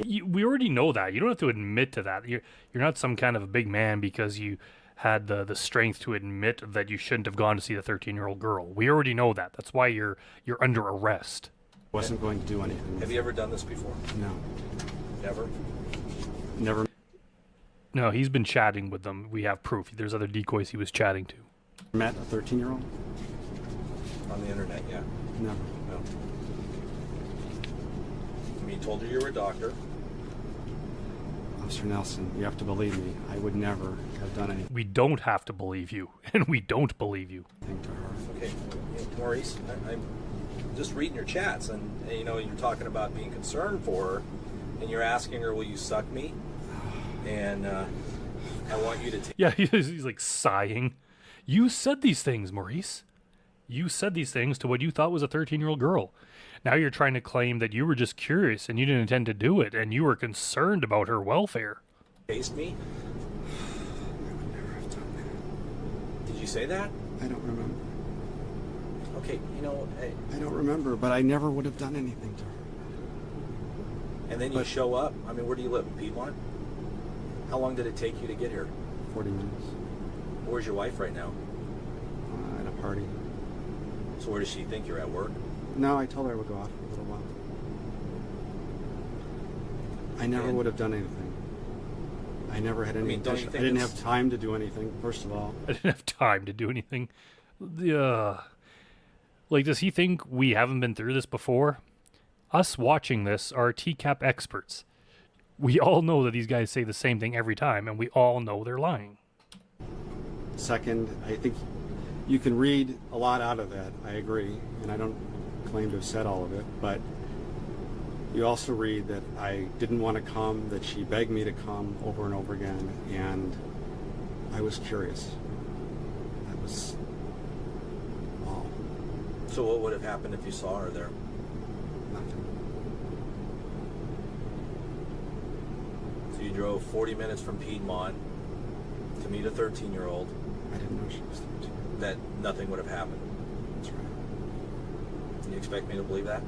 We already know that. You don't have to admit to that. You're not some kind of a big man because you had the strength to admit that you shouldn't have gone to see the 13-year-old girl. We already know that. That's why you're under arrest. Wasn't going to do anything. Have you ever done this before? No. Never? Never No, he's been chatting with them. We have proof. There's other decoys he was chatting to. met a 13-year-old? On the internet, yeah. Never. No. I mean, you told her you were a doctor. Officer Nelson, you have to believe me. I would never have done anything We don't have to believe you, and we don't believe you. to her. Okay, Maurice, I'm just reading your chats, and you know, you're talking about being concerned for her, and you're asking her, will you suck me? And I want you to take... Yeah, he's like sighing. You said these things, Maurice. You said these things to what you thought was a 13-year-old girl. Now you're trying to claim that you were just curious and you didn't intend to do it, and you were concerned about her welfare. Taste me? I would never have done that. Did you say that? I don't remember. Okay, you know, I don't remember, but I never would have done anything to her. and then you But- show up. I mean, where do you live? In Piedmont? How long did it take you to get here? 40 minutes. Where's your wife right now? At a party. So where does she think you're at work? No, I told her I would go out for a little while. I never And- would have done anything. I never had any mean, don't you intention. I think didn't it's- have time to do anything, first of all. I didn't have time to do anything. Like, does he think we haven't been through this before? Us watching this are TCAP experts. We all know that these guys say the same thing every time, and we all know they're lying. Second, I think you can read a lot out of that. I agree, and I don't claim to have said all of it, but you also read that I didn't want to come, that she begged me to come over and over again, and I was curious. That was all. So what would have happened if you saw her there? Nothing. So you drove 40 minutes from Piedmont to meet a 13-year-old. I didn't know she was 13. That nothing would have happened. That's right. And you expect me to believe that?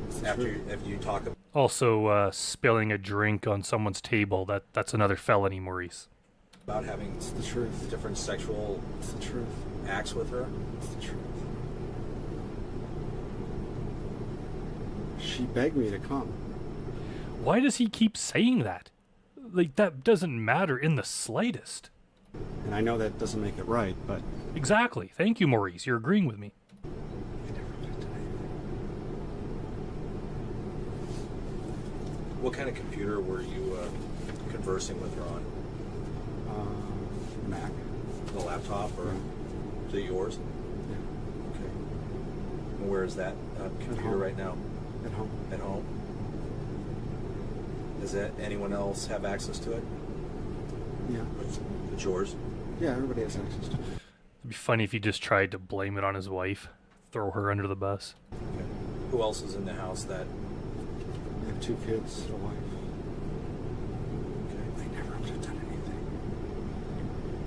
It's the After truth. you talk Also, spilling a drink on someone's table, that's another felony, Maurice. about having It's the truth. different sexual It's the truth. acts with her, It's the truth. She begged me to come. Why does he keep saying that? Like, that doesn't matter in the slightest. And I know that doesn't make it right, but Exactly. Thank you, Maurice. You're agreeing with me. I never would have done anything. what kind of computer were you conversing with her on? Mac. The laptop, or is it yours? Yeah. Okay. And where is that computer home. right now? At home. At home. Does anyone else have access to it? Yeah. It's yours. Yeah, everybody has access to it. It'd be funny if he just tried to blame it on his wife, throw her under the bus. Okay. Who else is in the house that? I have 2 kids, a wife. Okay. They never have done anything.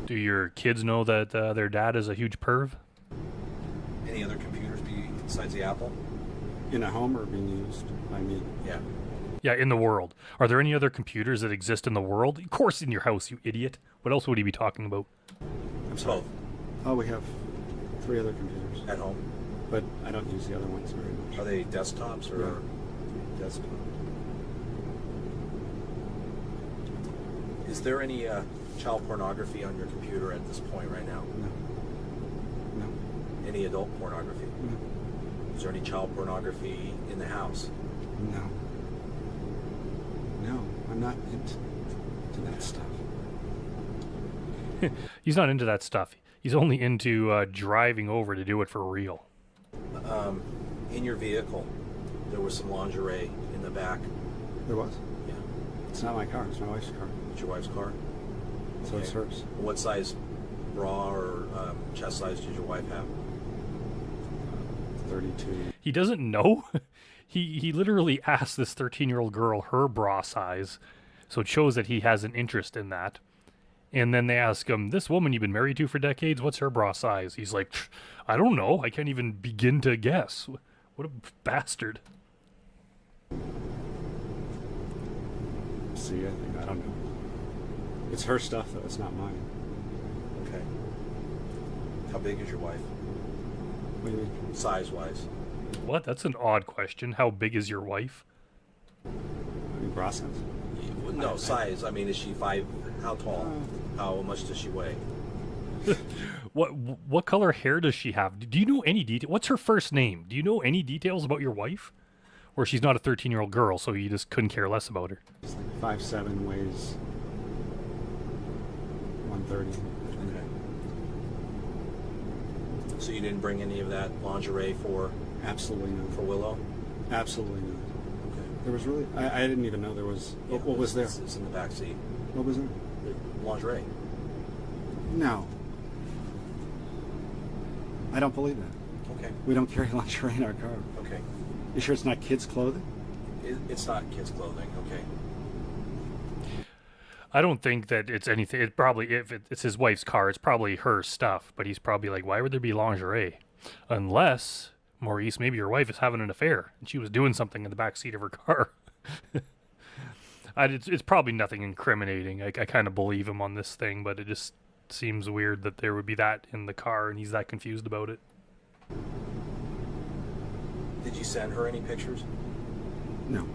Do your kids know that their dad is a huge perv? Any other computers besides the Apple? In a home or being used by me? Yeah. Yeah, in the world. Are there any other computers that exist in the world? Of course, in your house, you idiot. What else would he be talking about? I'm sorry. Both. Oh, we have 3 other computers. At home. But I don't use the other ones very much. Are they desktops or? Yeah. Desktop. Is there any child pornography on your computer at this point right now? No. No. Any adult pornography? No. Is there any child pornography in the house? No. No. I'm not into that stuff. He's not into that stuff. He's only into driving over to do it for real. In your vehicle, there was some lingerie in the back. There was? Yeah. It's not my car. It's my wife's car. It's your wife's car? So it's hers. What size bra or chest size did your wife have? 32. He doesn't know. He literally asked this 13-year-old girl her bra size, so it shows that he has an interest in that. And then they ask him, this woman you've been married to for decades, what's her bra size? He's like, I don't know. I can't even begin to guess. What a bastard. See, I don't know. It's her stuff, though. It's not mine. Okay. How big is your wife? What do you mean? Size-wise? What? That's an odd question. How big is your wife? I mean, bra size? No, size. I mean, is she 5? How tall? How much does she weigh? What color hair does she have? Do you know any detail? What's her first name? Do you know any details about your wife? Or she's not a 13-year-old girl, so you just couldn't care less about her. It's like 5'7", weighs 130. Okay. So you didn't bring any of that lingerie for Absolutely not. Willow? Absolutely not. Okay. There was really... I didn't even know there was... Yeah, what was there? It's in the back seat. What was there? Lingerie. No. I don't believe that. Okay. We don't carry lingerie in our car. Okay. You sure it's not kids' clothing? It's not kids' clothing. Okay. I don't think that it's anything. It probably, if it's his wife's car, it's probably her stuff. But he's probably like, why would there be lingerie? Unless, Maurice, maybe your wife is having an affair and she was doing something in the back seat of her car. It's probably nothing incriminating. I kind of believe him on this thing, but it just seems weird that there would be that in the car and he's that confused about it. Did you send her any pictures? No.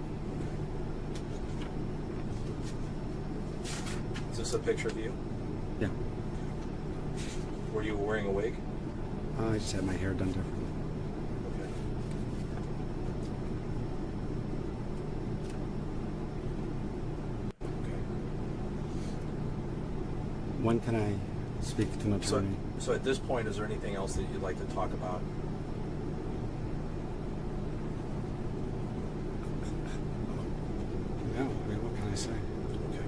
Is this a picture of you? Yeah. Were you wearing a wig? I just had my hair done differently. Okay. Okay. When can I speak to an attorney? So at this point, is there anything else that you'd like to talk about? No. I mean, what can I say? Okay.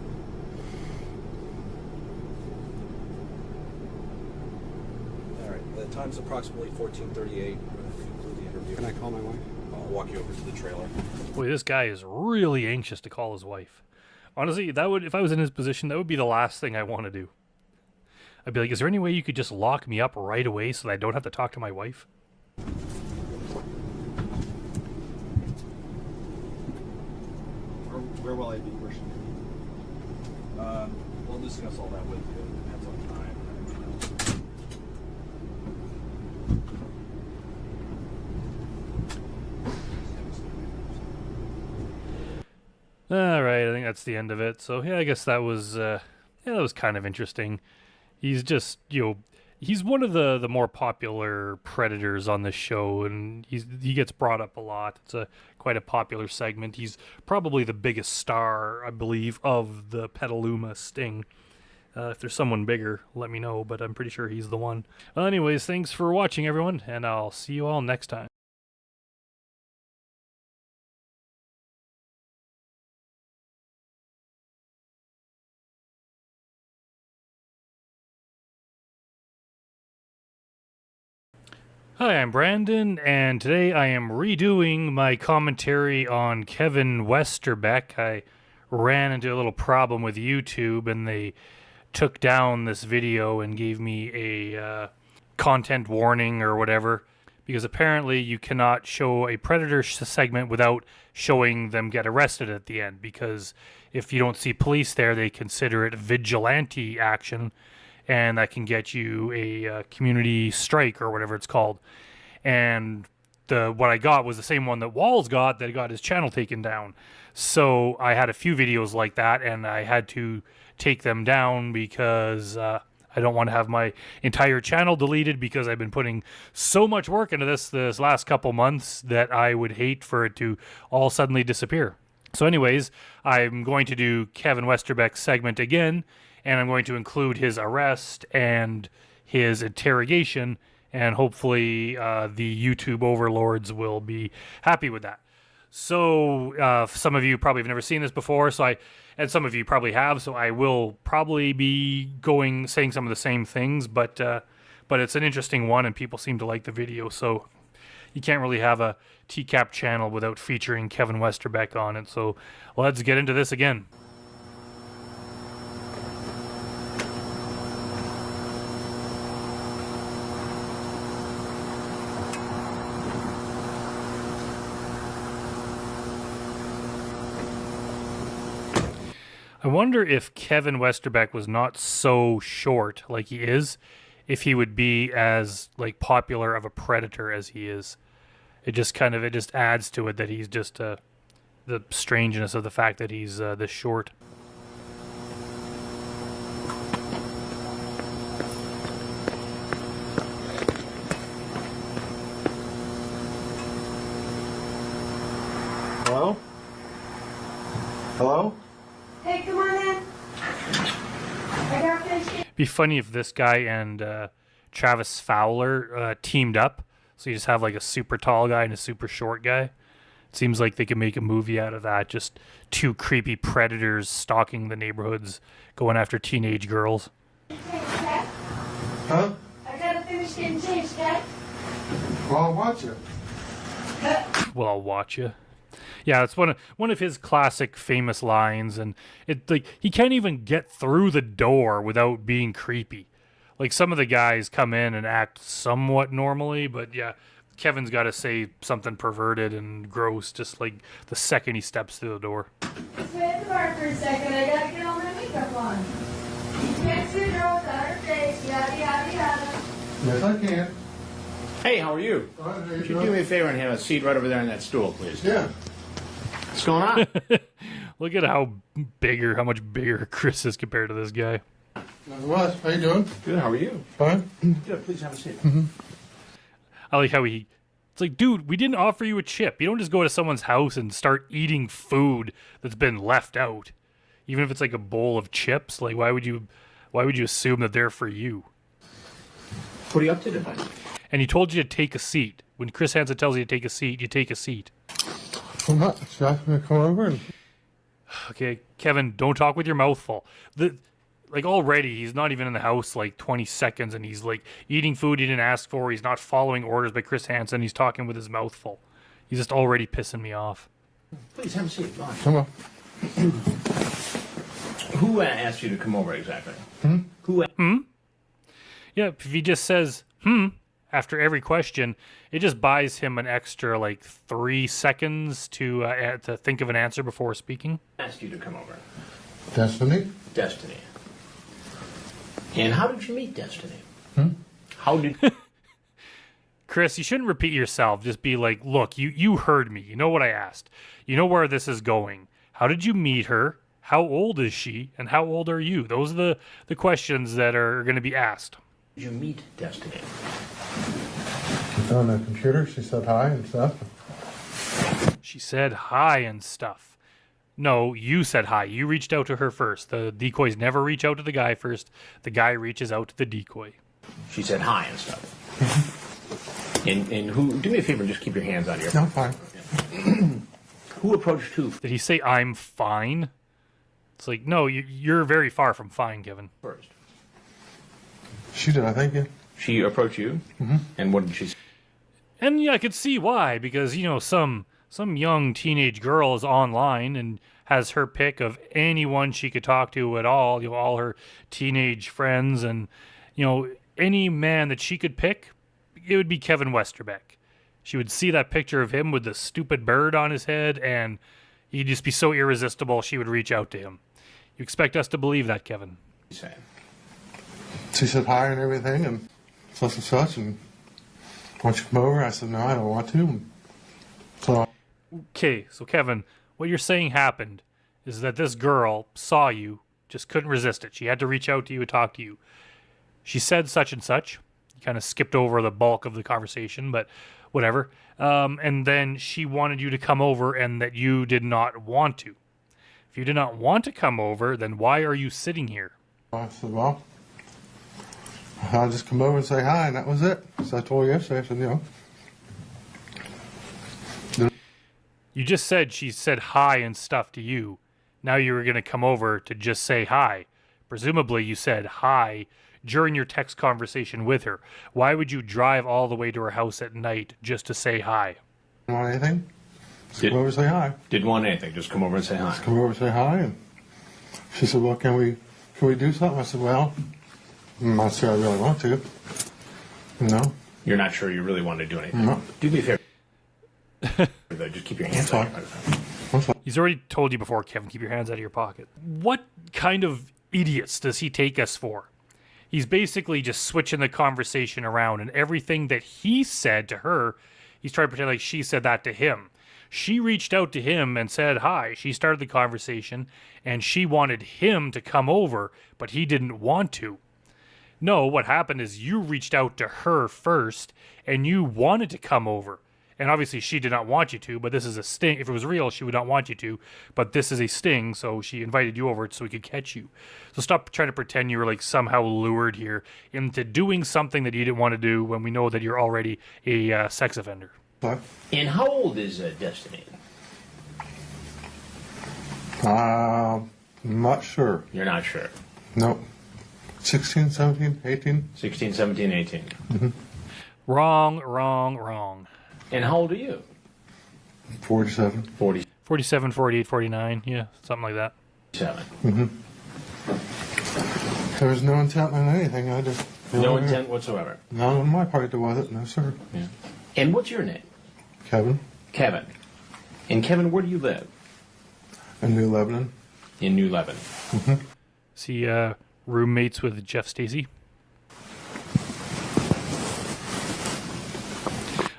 All right. The time's approximately 14:38. We're going to conclude the interview. Can I call my wife? I'll walk you over to the trailer. Boy, this guy is really anxious to call his wife. Honestly, that would, if I was in his position, that would be the last thing I want to do. I'd be like, is there any way you could just lock me up right away so that I don't have to talk to my wife? Where will I be? Where should I be? We'll discuss all that with you. It depends on time. All right, I think that's the end of it. So yeah, I guess that was that was kind of interesting. He's just, he's one of the more popular predators on this show, and he gets brought up a lot. It's quite a popular segment. He's probably the biggest star, I believe, of the Petaluma sting. If there's someone bigger, let me know, but I'm pretty sure he's the one. Well, anyways, thanks for watching, everyone, and I'll see you all next time. Hi, I'm Brandon, and today I am redoing my commentary on Kevin Westerbeck. I ran into a little problem with YouTube, and they took down this video and gave me a content warning or whatever, because apparently you cannot show a Predator segment without showing them get arrested at the end, because if you don't see police there, they consider it vigilante action, and that can get you a community strike or whatever it's called. And what I got was the same one that Walls got, that got his channel taken down. So I had a few videos like that, and I had to take them down because I don't want to have my entire channel deleted, because I've been putting so much work into this last couple months that I would hate for it to all suddenly disappear. So anyways, I'm going to do Kevin Westerbeck's segment again, and I'm going to include his arrest and his interrogation, and hopefully the YouTube overlords will be happy with that. So some of you probably have never seen this before, and some of you probably have, so I will probably be saying some of the same things, but it's an interesting one, and people seem to like the video, so you can't really have a TCAP channel without featuring Kevin Westerbeck on it. So let's get into this again. I wonder if Kevin Westerbeck was not so short like he is, if he would be as like popular of a predator as he is. It just adds to it that he's just the strangeness of the fact that he's this short. Hello? Hello? Hey, come on in. I got fish. Be funny if this guy and Travis Fowler teamed up. So you just have like a super tall guy and a super short guy. It seems like they could make a movie out of that. Just two creepy predators stalking the neighborhoods, going after teenage girls. Huh? I gotta finish getting changed, okay? Well, I'll watch it. Well, I'll watch you. Yeah, it's one of his classic famous lines, and he can't even get through the door without being creepy. Like, some of the guys come in and act somewhat normally, but yeah, Kevin's got to say something perverted and gross just like the second he steps through the door. Just wait at the bar for a second. I gotta get all my makeup on. You can't see a girl without her face. Yada yada yada. Yes, I can. Hey, how are you? Would you do me a favor and have a seat right over there on that stool, please? Yeah. What's going on? Look at how much bigger Chris is compared to this guy. What? How you doing? Good, how are you? Fine. Good, please have a seat. I like how it's like, dude, we didn't offer you a chip. You don't just go to someone's house and start eating food that's been left out. Even if it's like a bowl of chips, like why would you assume that they're for you? What are you up to tonight? And he told you to take a seat. When Chris Hansen tells you to take a seat, you take a seat. I'm not. She asked me to come over and... Okay, Kevin, don't talk with your mouth full. Already, he's not even in the house like 20 seconds, and he's like eating food he didn't ask for. He's not following orders by Chris Hansen. He's talking with his mouth full. He's just already pissing me off. Please have a seat. Come on. Come on. Who asked you to come over exactly? Yeah, if he just says, after every question, it just buys him an extra, 3 seconds to think of an answer before speaking. Asked you to come over. Destiny? Destiny. And how did you meet Destiny? How did... Chris, you shouldn't repeat yourself. Just be like, look, you heard me. You know what I asked. You know where this is going. How did you meet her? How old is she? And how old are you? Those are the questions that are going to be asked. Did you meet Destiny? She's on the computer. She said hi and stuff. She said hi and stuff. No, you said hi. You reached out to her first. The decoys never reach out to the guy first. The guy reaches out to the decoy. She said hi and stuff. And who? Do me a favor and just keep your hands out of your. No, fine. Who approached who Did he say I'm fine? It's like, no, you're very far from fine, Kevin. first? She did, I think, yeah. She approached you, and what did she say? And yeah, I could see why, because some young teenage girl is online and has her pick of anyone she could talk to at all, all her teenage friends, and any man that she could pick, it would be Kevin Westerbeck. She would see that picture of him with the stupid bird on his head, and he'd just be so irresistible, she would reach out to him. You expect us to believe that, Kevin? She said hi and everything, and such, and why don't you come over? I said, no, I don't want to. And so, Okay, so Kevin, what you're saying happened is that this girl saw you, just couldn't resist it. She had to reach out to you and talk to you. She said such and such. You kind of skipped over the bulk of the conversation, but whatever. And then she wanted you to come over and that you did not want to. If you did not want to come over, then why are you sitting here? I said, well, I'll just come over and say hi, and that was it. So I told her yesterday, I said, You just said she said hi and stuff to you. Now you were going to come over to just say hi. Presumably you said hi during your text conversation with her. Why would you drive all the way to her house at night just to say hi? want anything? Just come over and say hi. Didn't want anything. Just come over and say hi. Just come over and say hi. And she said, well, can we do something? I said, well, I'm not sure I really want to. You're not sure you really want to do anything. No. Do me a favor. Just keep your hands out of your pocket. He's already told you before, Kevin, keep your hands out of your pocket. What kind of idiots does he take us for? He's basically just switching the conversation around, and everything that he said to her, he's trying to pretend like she said that to him. She reached out to him and said hi. She started the conversation, and she wanted him to come over, but he didn't want to. No, what happened is you reached out to her first, and you wanted to come over. And obviously she did not want you to, but this is a sting. If it was real, she would not want you to. But this is a sting, so she invited you over so we could catch you. So stop trying to pretend you were like somehow lured here into doing something that you didn't want to do when we know that you're already a sex offender. And how old is Destiny? Not sure. You're not sure. Nope. 16, 17, 18. 16, 17, 18. Mm-hmm. Wrong. And how old are you? 47. 40. 47, 48, 49. Yeah, something like that. 7. Mm-hmm. There was no intent on anything. I just... No intent whatsoever. Not on my part there was it. No, sir. Yeah. And what's your name? Kevin. Kevin. And Kevin, where do you live? In New Lebanon. In New Lebanon. Mm-hmm. Is he roommates with Jeff Stacey?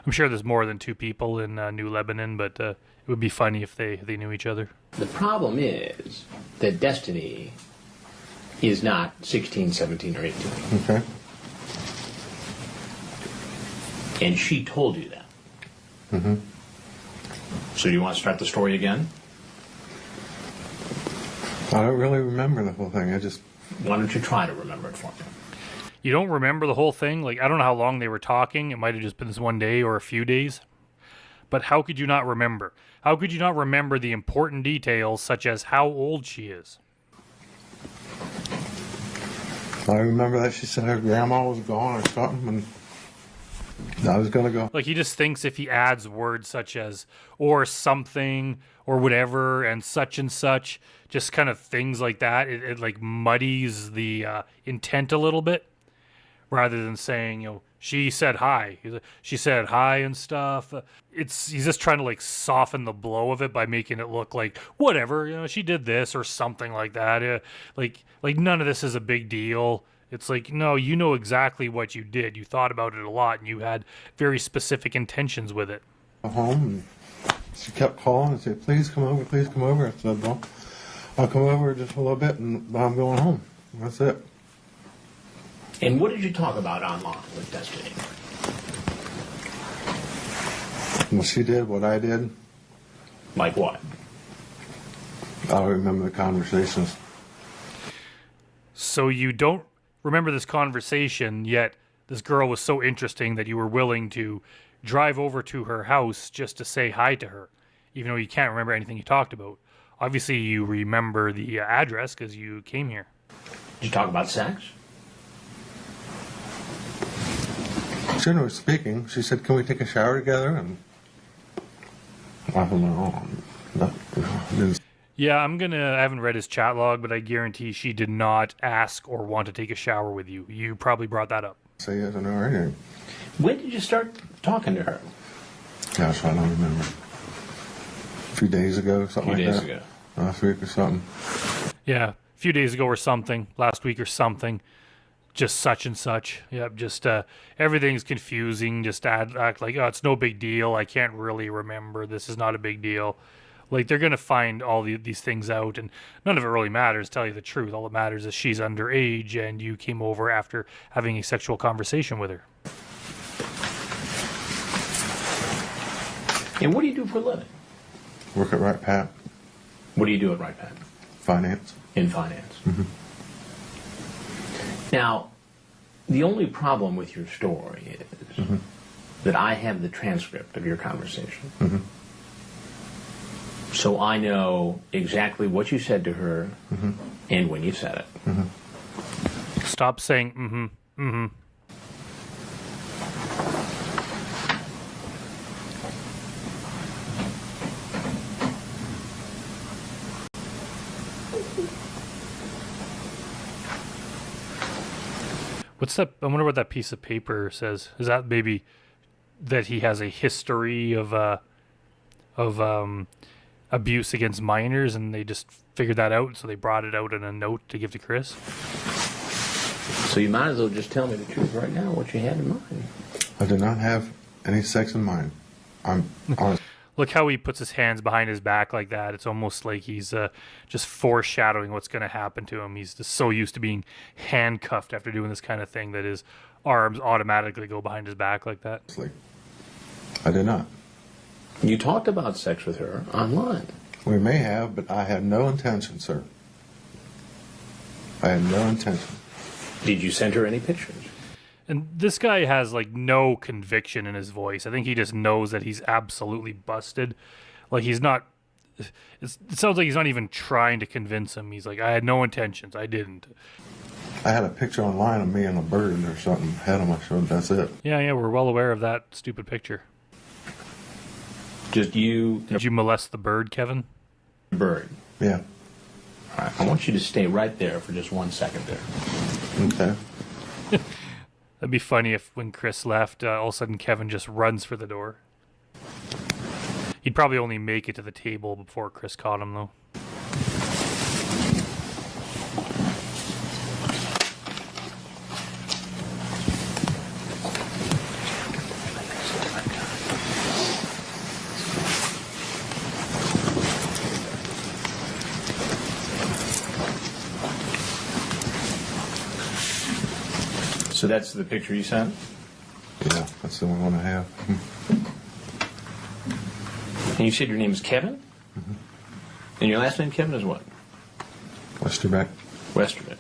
I'm sure there's more than 2 people in New Lebanon, but it would be funny if they knew each other. The problem is that Destiny is not 16, 17, or 18. Okay. And she told you that. Mm-hmm. So do you want to start the story again? I don't really remember the whole thing. Why don't you try to remember it for me? You don't remember the whole thing? Like, I don't know how long they were talking. It might have just been this one day or a few days. But how could you not remember? How could you not remember the important details, such as how old she is? I remember that she said her grandma was gone or something, and I was going to go. Like, he just thinks if he adds words such as, or something, or whatever, and such, just kind of things like that, it like muddies the intent a little bit. Rather than saying, she said hi. She said hi and stuff. He's just trying to like soften the blow of it by making it look like whatever, she did this or something like that. Like none of this is a big deal. It's like, no, you know exactly what you did. You thought about it a lot and you had very specific intentions with it. Home, and she kept calling and said, please come over, please come over. I said, well, I'll come over just a little bit and I'm going home. That's it. And what did you talk about online with Destiny? What she did, what I did. Like what? I don't remember the conversations. So you don't remember this conversation, yet this girl was so interesting that you were willing to drive over to her house just to say hi to her, even though you can't remember anything you talked about. Obviously, you remember the address because you came here. Did you talk about sex? Generally speaking, she said, "Can we take a shower together?" And I don't know. Didn't. Yeah, I haven't read his chat log, but I guarantee she did not ask or want to take a shower with you. You probably brought that up. Say yes or no or anything. When did you start talking to her? Gosh, I don't remember. A few days ago, something like that. A few days ago. Last week or something. Yeah, a few days ago or something, last week or something. Just such and such. Yep, just everything's confusing. Just act like, oh, it's no big deal. I can't really remember. This is not a big deal. Like, they're going to find all these things out, and none of it really matters, tell you the truth. All that matters is she's underage, and you came over after having a sexual conversation with her. And what do you do for a living? Work at Right Pat. What do you do at Right Pat? Finance. In finance. Mm-hmm. Now, the only problem with your story is that I have the transcript of your conversation. Mm-hmm. So I know exactly what you said to her and when you said it. Mm-hmm. Stop saying mm-hmm, mm-hmm. What's that? I wonder what that piece of paper says. Is that maybe that he has a history of abuse against minors, and they just figured that out, so they brought it out in a note to give to Chris? So you might as well just tell me the truth right now, what you had in mind. I did not have any sex in mind. I'm honest. Look how he puts his hands behind his back like that. It's almost like he's just foreshadowing what's going to happen to him. He's just so used to being handcuffed after doing this kind of thing that his arms automatically go behind his back like that. I did not. You talked about sex with her online. We may have, but I had no intention, sir. I had no intention. Did you send her any pictures? And this guy has like no conviction in his voice. I think he just knows that he's absolutely busted. Like he's not. It sounds like he's not even trying to convince him. He's like, I had no intentions. I didn't. I had a picture online of me and a bird or something head on my shoulder. That's it. Yeah, we're well aware of that stupid picture. Just you. Did you molest the bird, Kevin? Bird. Yeah. All right. I want you to stay right there for just 1 second there. Okay. That'd be funny if when Chris left, all of a sudden Kevin just runs for the door. He'd probably only make it to the table before Chris caught him, though. So that's the picture you sent? Yeah, that's the only one I have. And you said your name is Kevin? And your last name, Kevin, is what? Westerbeck. Westerbeck.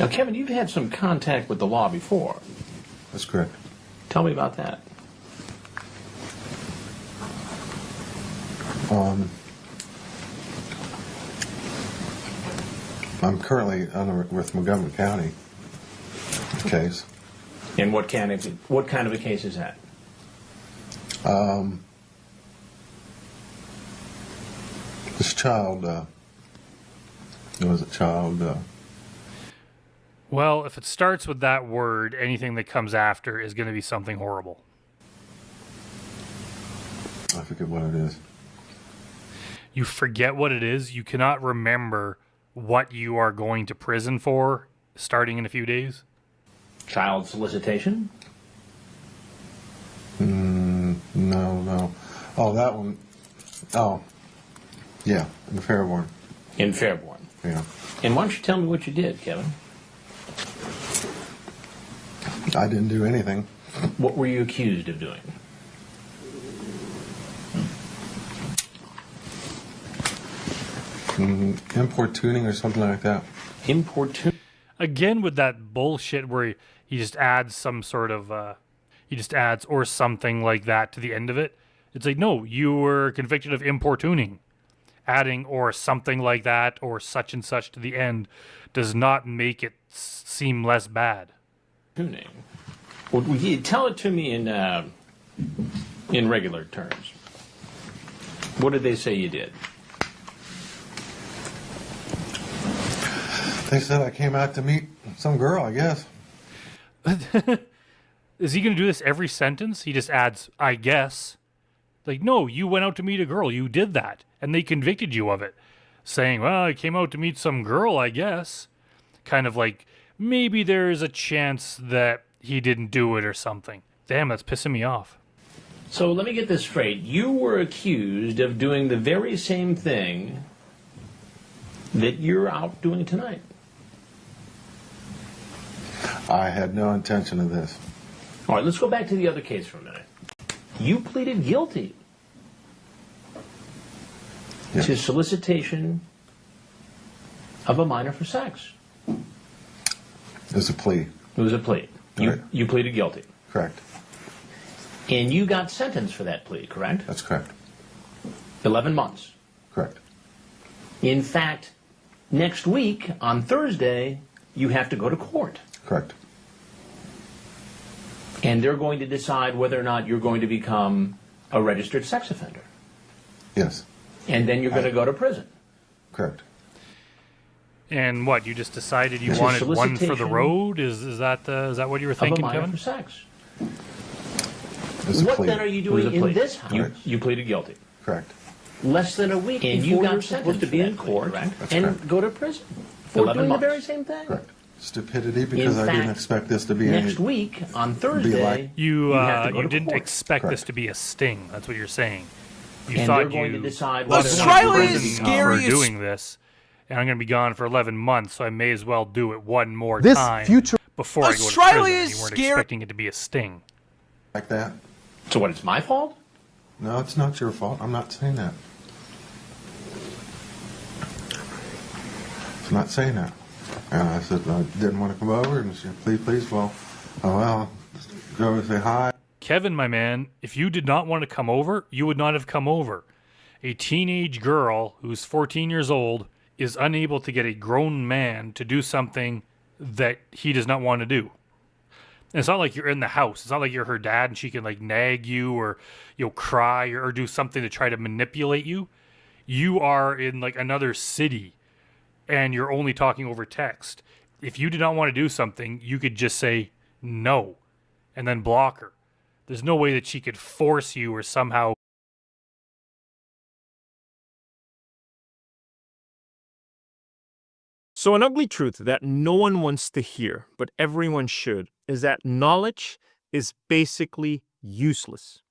Now, Kevin, you've had some contact with the law before. That's correct. Tell me about that. I'm currently with Montgomery County case. And what kind of a case is that? This child, it was a child. Well, if it starts with that word, anything that comes after is going to be something horrible. I forget what it is. You forget what it is. You cannot remember what you are going to prison for starting in a few days. Child solicitation? No. Oh, that one. Oh, yeah, in Fairborn. In Fairborn. Yeah. And why don't you tell me what you did, Kevin? I didn't do anything. What were you accused of doing? Importuning or something like that. Importun. Again with that bullshit where he just adds some sort of he just adds or something like that to the end of it. It's like, no, you were convicted of importuning. Adding or something like that or such and such to the end does not make it seem less bad. Tuning. Well, tell it to me in regular terms. What did they say you did? They said I came out to meet some girl, I guess. Is he going to do this every sentence? He just adds, I guess. Like, no, you went out to meet a girl. You did that. And they convicted you of it. Saying, well, I came out to meet some girl, I guess. Kind of like, maybe there's a chance that he didn't do it or something. Damn, that's pissing me off. So let me get this straight. You were accused of doing the very same thing that you're out doing tonight. I had no intention of this. All right, let's go back to the other case for a minute. You pleaded guilty to solicitation of a minor for sex. It was a plea. It was a plea. Right. You pleaded guilty. Correct. And you got sentenced for that plea, correct? That's correct. 11 months. Correct. In fact, next week, on Thursday, you have to go to court. Correct. And they're going to decide whether or not you're going to become a registered sex offender. Yes. And then you're going to go to prison. Correct. And what, you just decided you This is wanted one for the solicitation road? Is that what you were thinking, of a minor Kevin? for sex. It was a What plea. then are you It was doing a plea. in this house? Right. You pleaded guilty. Correct. Less than a week And before you got you're sentenced supposed to be for in that plea, court correct? That's and correct. go to prison for 11 doing months. the very same thing. Correct. Stupidity because In I didn't fact, expect this to be Next any... week, on Thursday, like- You have to go you to didn't court. expect this Correct. to be a sting. That's what you're saying. You and thought they're going you to decide well, whether or not Australia you're is going to scary for as- doing this, and I'm going to be gone for 11 months, so I may as well do it one more This time future- before I go to Australia prison. is You weren't scary. expecting it to be a sting. Like that? So what, it's my fault? No, it's not your fault. I'm not saying that. I'm not saying that. And I said, I didn't want to come over. And she said, please, please. Well, go and say hi. Kevin, my man, if you did not want to come over, you would not have come over. A teenage girl who's 14 years old is unable to get a grown man to do something that he does not want to do. And it's not like you're in the house. It's not like you're her dad and she can like nag you or cry or do something to try to manipulate you. You are in like another city and you're only talking over text. If you did not want to do something, you could just say no and then block her. There's no way that she could force you or somehow. So, an ugly truth that no one wants to hear, but everyone should, is that knowledge is basically useless.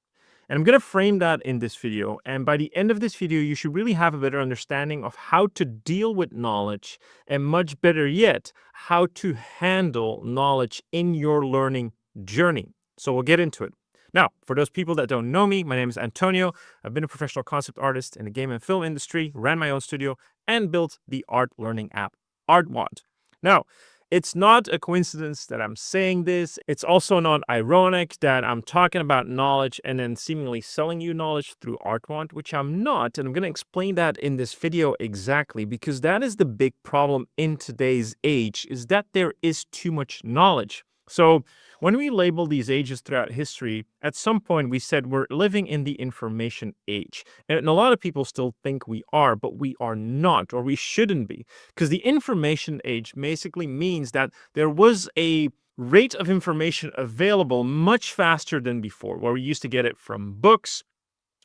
And I'm going to frame that in this video. And by the end of this video, you should really have a better understanding of how to deal with knowledge, and much better yet, how to handle knowledge in your learning journey. So we'll get into it. Now, for those people that don't know me, my name is Antonio. I've been a professional concept artist in the game and film industry, ran my own studio, and built the art learning app, ArtWand. Now, it's not a coincidence that I'm saying this. It's also not ironic that I'm talking about knowledge and then seemingly selling you knowledge through ArtWand, which I'm not. And I'm going to explain that in this video exactly, because that is the big problem in today's age, is that there is too much knowledge. So when we label these ages throughout history, at some point we said we're living in the information age. And a lot of people still think we are, but we are not, or we shouldn't be. Because the information age basically means that there was a rate of information available much faster than before, where we used to get it from books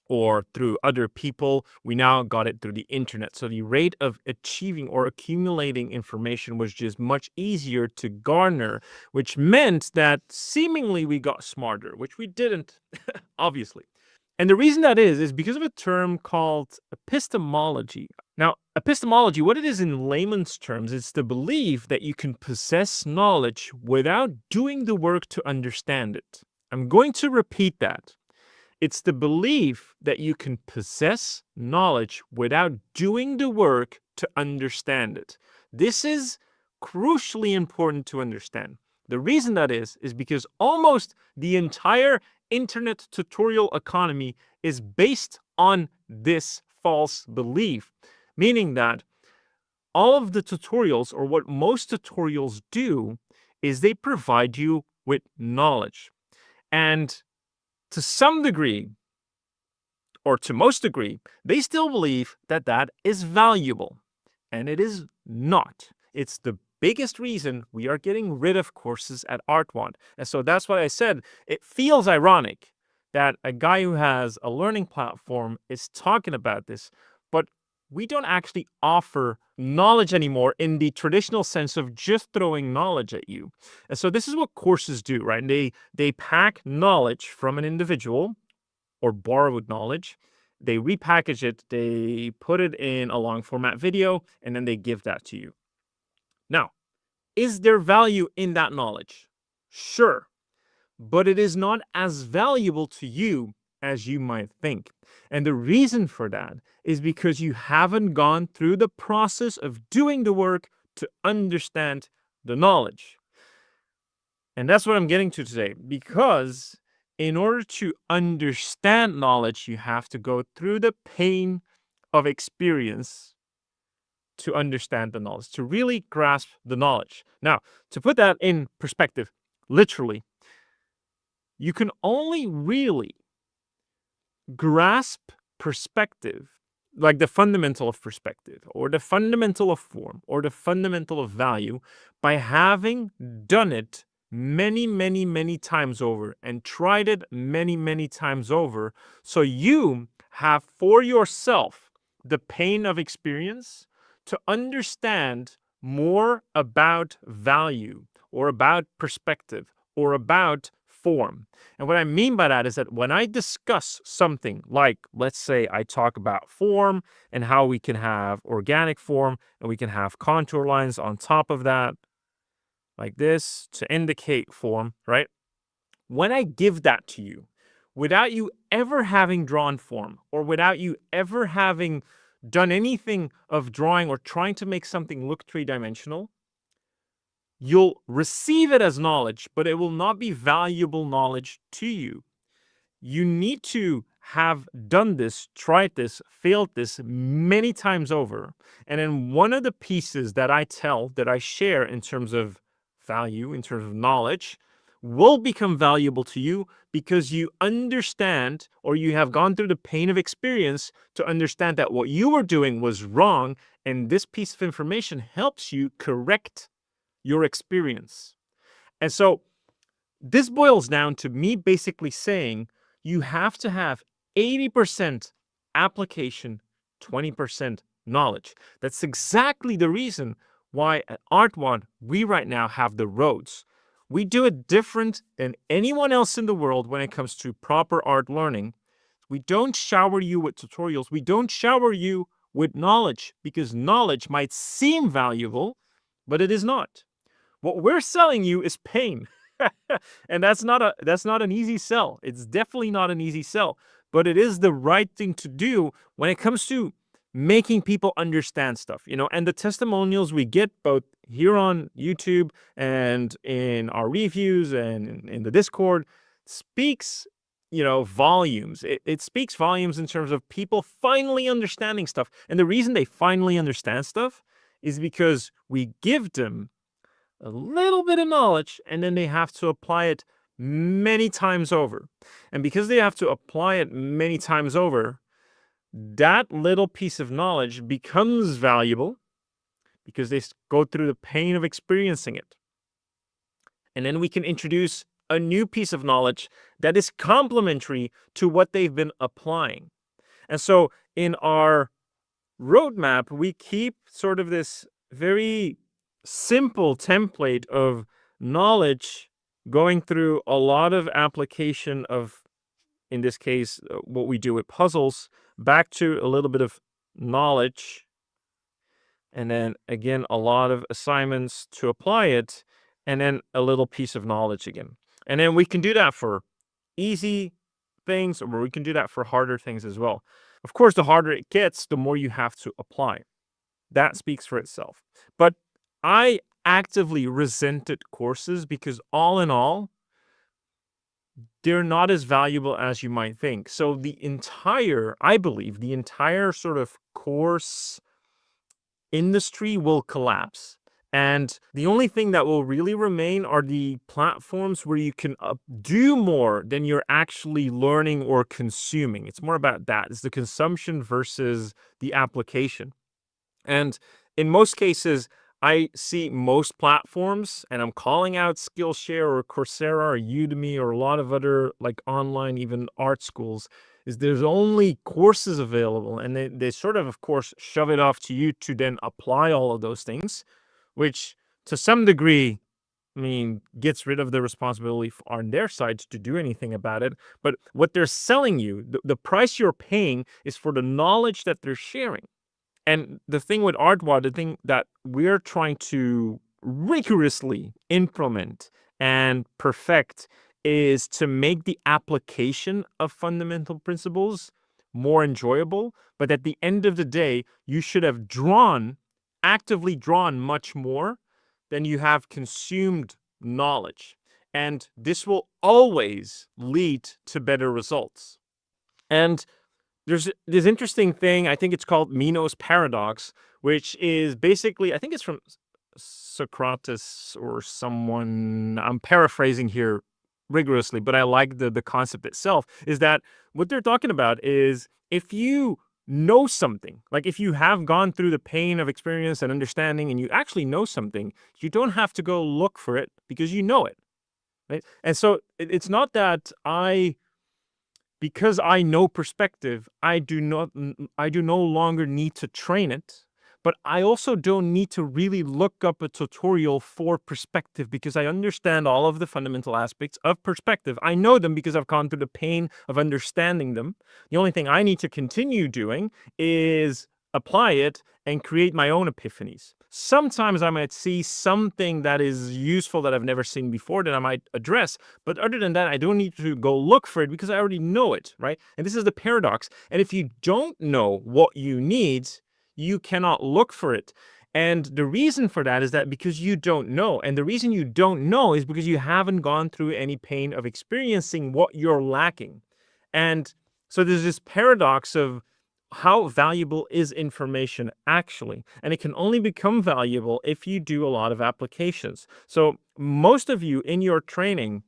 or through other people. We now got it through the internet. So the rate of achieving or accumulating information was just much easier to garner, which meant that seemingly we got smarter, which we didn't, obviously. And the reason that is because of a term called epistemology. Now, epistemology, what it is in layman's terms, is the belief that you can possess knowledge without doing the work to understand it. I'm going to repeat that. It's the belief that you can possess knowledge without doing the work to understand it. This is crucially important to understand. The reason that is because almost the entire internet tutorial economy is based on this false belief, meaning that all of the tutorials, or what most tutorials do, is they provide you with knowledge. And to some degree, or to most degree, they still believe that that is valuable. And it is not. It's the biggest reason we are getting rid of courses at ArtWand. And so that's why I said it feels ironic that a guy who has a learning platform is talking about this, but we don't actually offer knowledge anymore in the traditional sense of just throwing knowledge at you. And so this is what courses do, right? And they pack knowledge from an individual, or borrowed knowledge. They repackage it, they put it in a long format video, and then they give that to you. Now, is there value in that knowledge? Sure, but it is not as valuable to you as you might think. And the reason for that is because you haven't gone through the process of doing the work to understand the knowledge. And that's what I'm getting to today, because in order to understand knowledge, you have to go through the pain of experience to understand the knowledge, to really grasp the knowledge. Now, to put that in perspective, literally, you can only really grasp perspective, like the fundamental of perspective, or the fundamental of form, or the fundamental of value, by having done it many times over and tried it many times over. So you have for yourself the pain of experience to understand more about value, or about perspective, or about form. And what I mean by that is that when I discuss something like, let's say I talk about form and how we can have organic form and we can have contour lines on top of that, like this, to indicate form, right? When I give that to you, without you ever having drawn form, or without you ever having done anything of drawing or trying to make something look three-dimensional, you'll receive it as knowledge, but it will not be valuable knowledge to you. You need to have done this, tried this, failed this many times over. And then one of the pieces that I share in terms of value, in terms of knowledge, will become valuable to you because you understand, or you have gone through the pain of experience to understand that what you were doing was wrong, and this piece of information helps you correct your experience. And so this boils down to me basically saying you have to have 80% application, 20% knowledge. That's exactly the reason why at ArtWand we right now have the roads. We do it different than anyone else in the world when it comes to proper art learning. We don't shower you with tutorials. We don't shower you with knowledge, because knowledge might seem valuable, but it is not. What we're selling you is pain. And that's not an easy sell. It's definitely not an easy sell, but it is the right thing to do when it comes to making people understand stuff, and the testimonials we get both here on YouTube and in our reviews and in the Discord speaks, volumes. It speaks volumes in terms of people finally understanding stuff. And the reason they finally understand stuff is because we give them a little bit of knowledge, and then they have to apply it many times over. And because they have to apply it many times over, that little piece of knowledge becomes valuable because they go through the pain of experiencing it. And then we can introduce a new piece of knowledge that is complementary to what they've been applying. And so in our roadmap, we keep sort of this very simple template of knowledge going through a lot of application of, in this case, what we do with puzzles, back to a little bit of knowledge, and then again a lot of assignments to apply it, and then a little piece of knowledge again. And then we can do that for easy things, or we can do that for harder things as well. Of course, the harder it gets, the more you have to apply. That speaks for itself. But I actively resented courses because all in all, they're not as valuable as you might think. So I believe the entire sort of course industry will collapse. And the only thing that will really remain are the platforms where you can do more than you're actually learning or consuming. It's more about that. It's the consumption versus the application. And in most cases, I see most platforms, and I'm calling out Skillshare or Coursera or Udemy or a lot of other like online, even art schools, is there's only courses available. And they sort of course, shove it off to you to then apply all of those things, which to some degree, I mean, gets rid of the responsibility on their side to do anything about it. But what they're selling you, the price you're paying is for the knowledge that they're sharing. And the thing with Artwa, the thing that we're trying to rigorously implement and perfect is to make the application of fundamental principles more enjoyable. But at the end of the day, you should have actively drawn much more than you have consumed knowledge. And this will always lead to better results. And there's this interesting thing, I think it's called Meno's paradox, which is basically, I think it's from Socrates or someone, I'm paraphrasing here rigorously, but I like the concept itself, is that what they're talking about is if you know something, like if you have gone through the pain of experience and understanding and you actually know something, you don't have to go look for it because you know it, right? And so it's not that because I know perspective, I do no longer need to train it, but I also don't need to really look up a tutorial for perspective because I understand all of the fundamental aspects of perspective. I know them because I've gone through the pain of understanding them. The only thing I need to continue doing is apply it and create my own epiphanies. Sometimes I might see something that is useful that I've never seen before that I might address. But other than that, I don't need to go look for it because I already know it, right? And this is the paradox. And if you don't know what you need, you cannot look for it. And the reason for that is that because you don't know. And the reason you don't know is because you haven't gone through any pain of experiencing what you're lacking. And so there's this paradox of how valuable is information actually? And it can only become valuable if you do a lot of applications. So most of you in your training,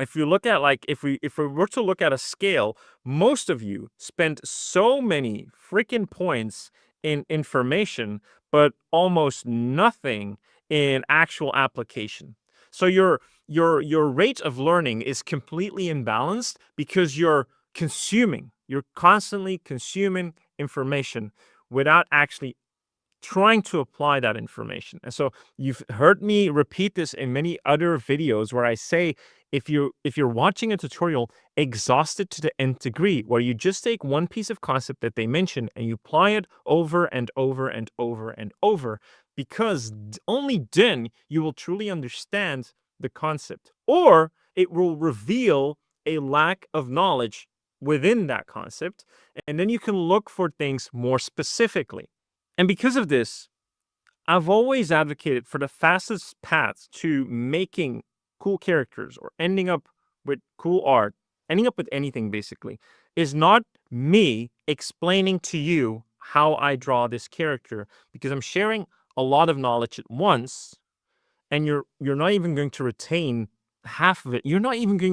if you look at if we were to look at a scale, most of you spent so many freaking points in information, but almost nothing in actual application. So your rate of learning is completely imbalanced because you're constantly consuming information without actually trying to apply that information. And so you've heard me repeat this in many other videos where I say, if you're watching a tutorial, exhaust it to the nth degree, where you just take one piece of concept that they mention and you apply it over and over and over and over, because only then you will truly understand the concept, or it will reveal a lack of knowledge within that concept, and then you can look for things more specifically. And because of this, I've always advocated for the fastest path to making cool characters or ending up with cool art, ending up with anything basically, is not me explaining to you how I draw this character, because I'm sharing a lot of knowledge at once, and you're not even going to retain half of it. You're not even going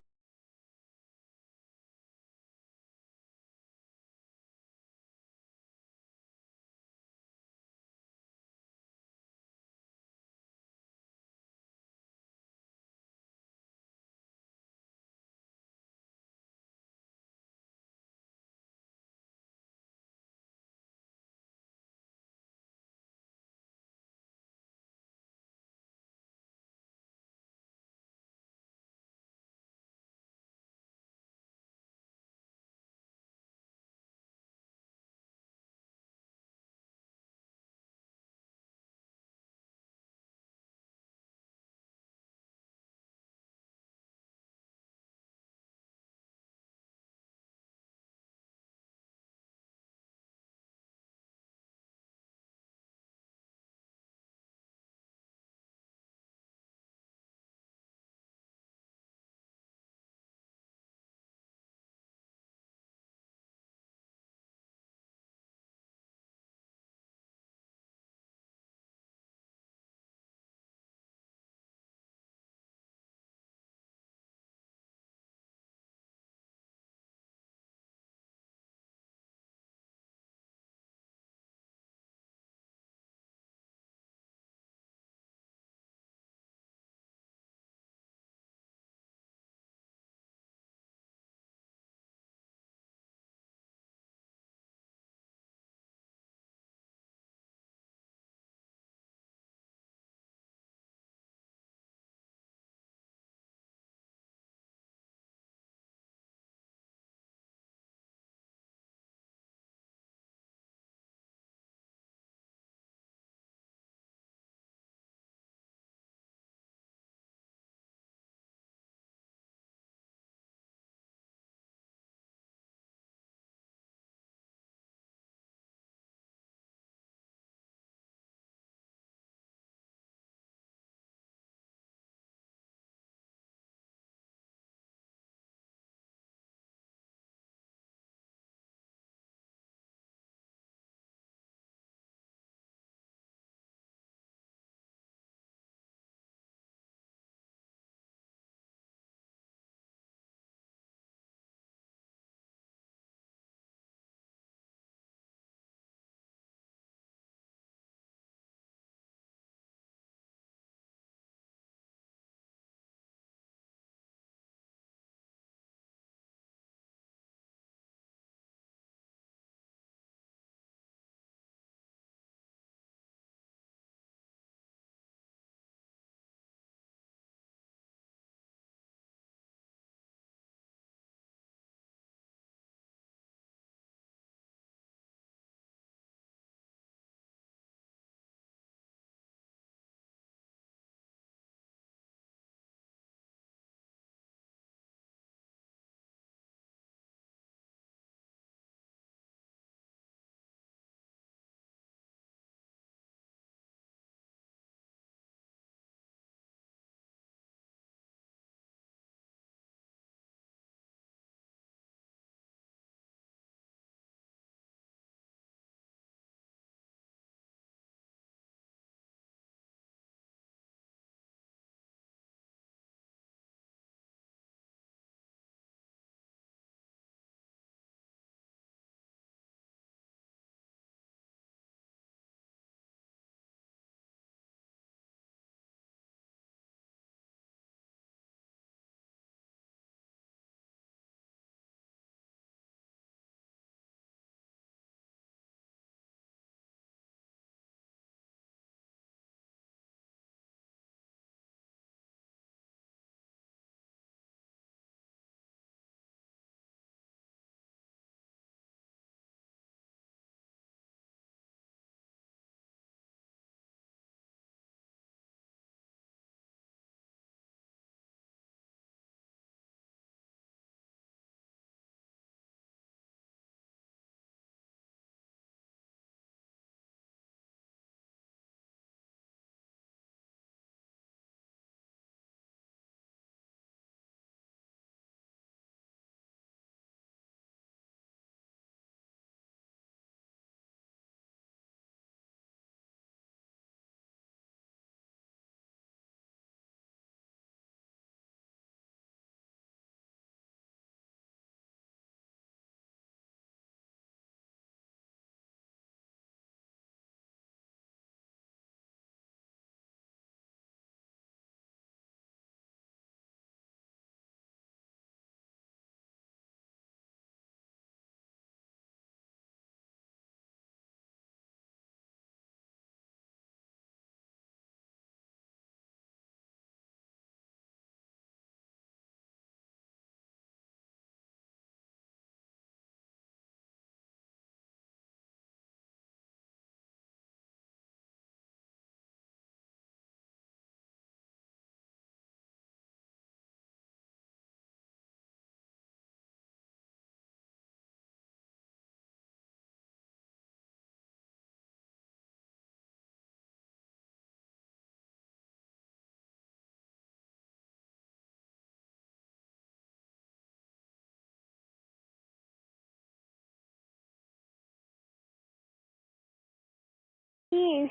You?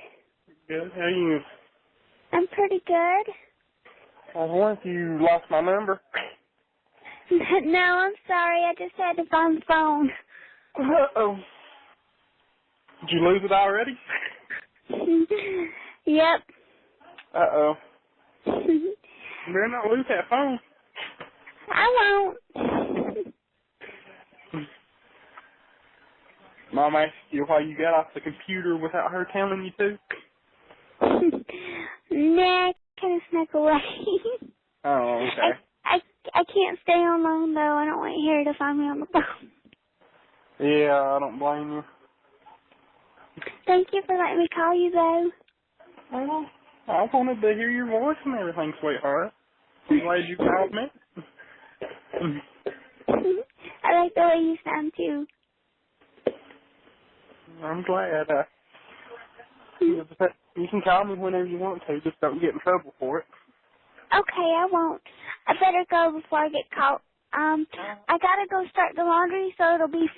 Good. How are you? I'm pretty good. I was wondering if you lost my number. No, I'm sorry. I just had to find the phone. Uh-oh. Did you lose it already? Yep. Uh-oh. You better not lose that phone. I won't. Mom asked you why you got off the computer without her telling you to? Nah, kind of snuck away. Oh, okay. I can't stay on long, though. I don't want her to find me on the phone. Yeah, I don't blame you. Thank you for letting me call you, though. Well, I wanted to hear your voice and everything, sweetheart. I'm glad you called me. I like the way you sound, too. I'm glad. You can call me whenever you want to. Just don't get in trouble for it. Okay, I won't. I better go before I get caught. I gotta go start the laundry, so it'll be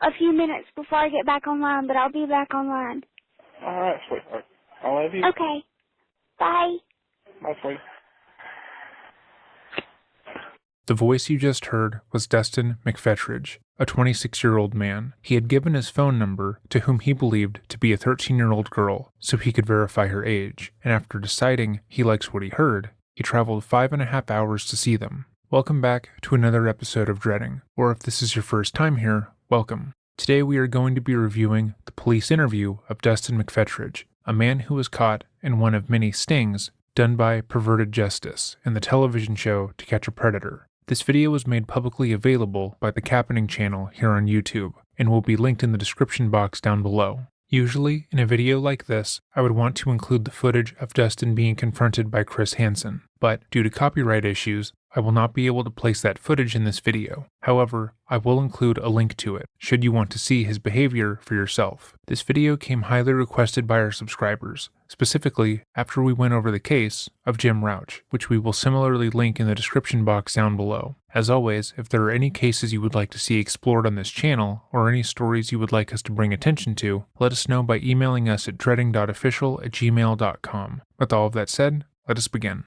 a few minutes before I get back online, but I'll be back online. All right, sweetheart. I love you. Okay. Bye. Bye, sweetie. The voice you just heard was Dustin McFetridge, a 26-year-old man. He had given his phone number to whom he believed to be a 13-year-old girl so he could verify her age, and after deciding he likes what he heard, he traveled 5.5 hours to see them. Welcome back to another episode of Dreading, or if this is your first time here, welcome. Today we are going to be reviewing the police interview of Dustin McFetridge, a man who was caught in one of many stings done by Perverted Justice in the television show To Catch a Predator. This video was made publicly available by the Cappening channel here on YouTube, and will be linked in the description box down below. Usually, in a video like this, I would want to include the footage of Dustin being confronted by Chris Hansen, but due to copyright issues, I will not be able to place that footage in this video. However, I will include a link to it, should you want to see his behavior for yourself. This video came highly requested by our subscribers, specifically after we went over the case of Jim Rauch, which we will similarly link in the description box down below. As always, if there are any cases you would like to see explored on this channel, or any stories you would like us to bring attention to, let us know by emailing us at dreading.official@gmail.com. With all of that said, let us begin.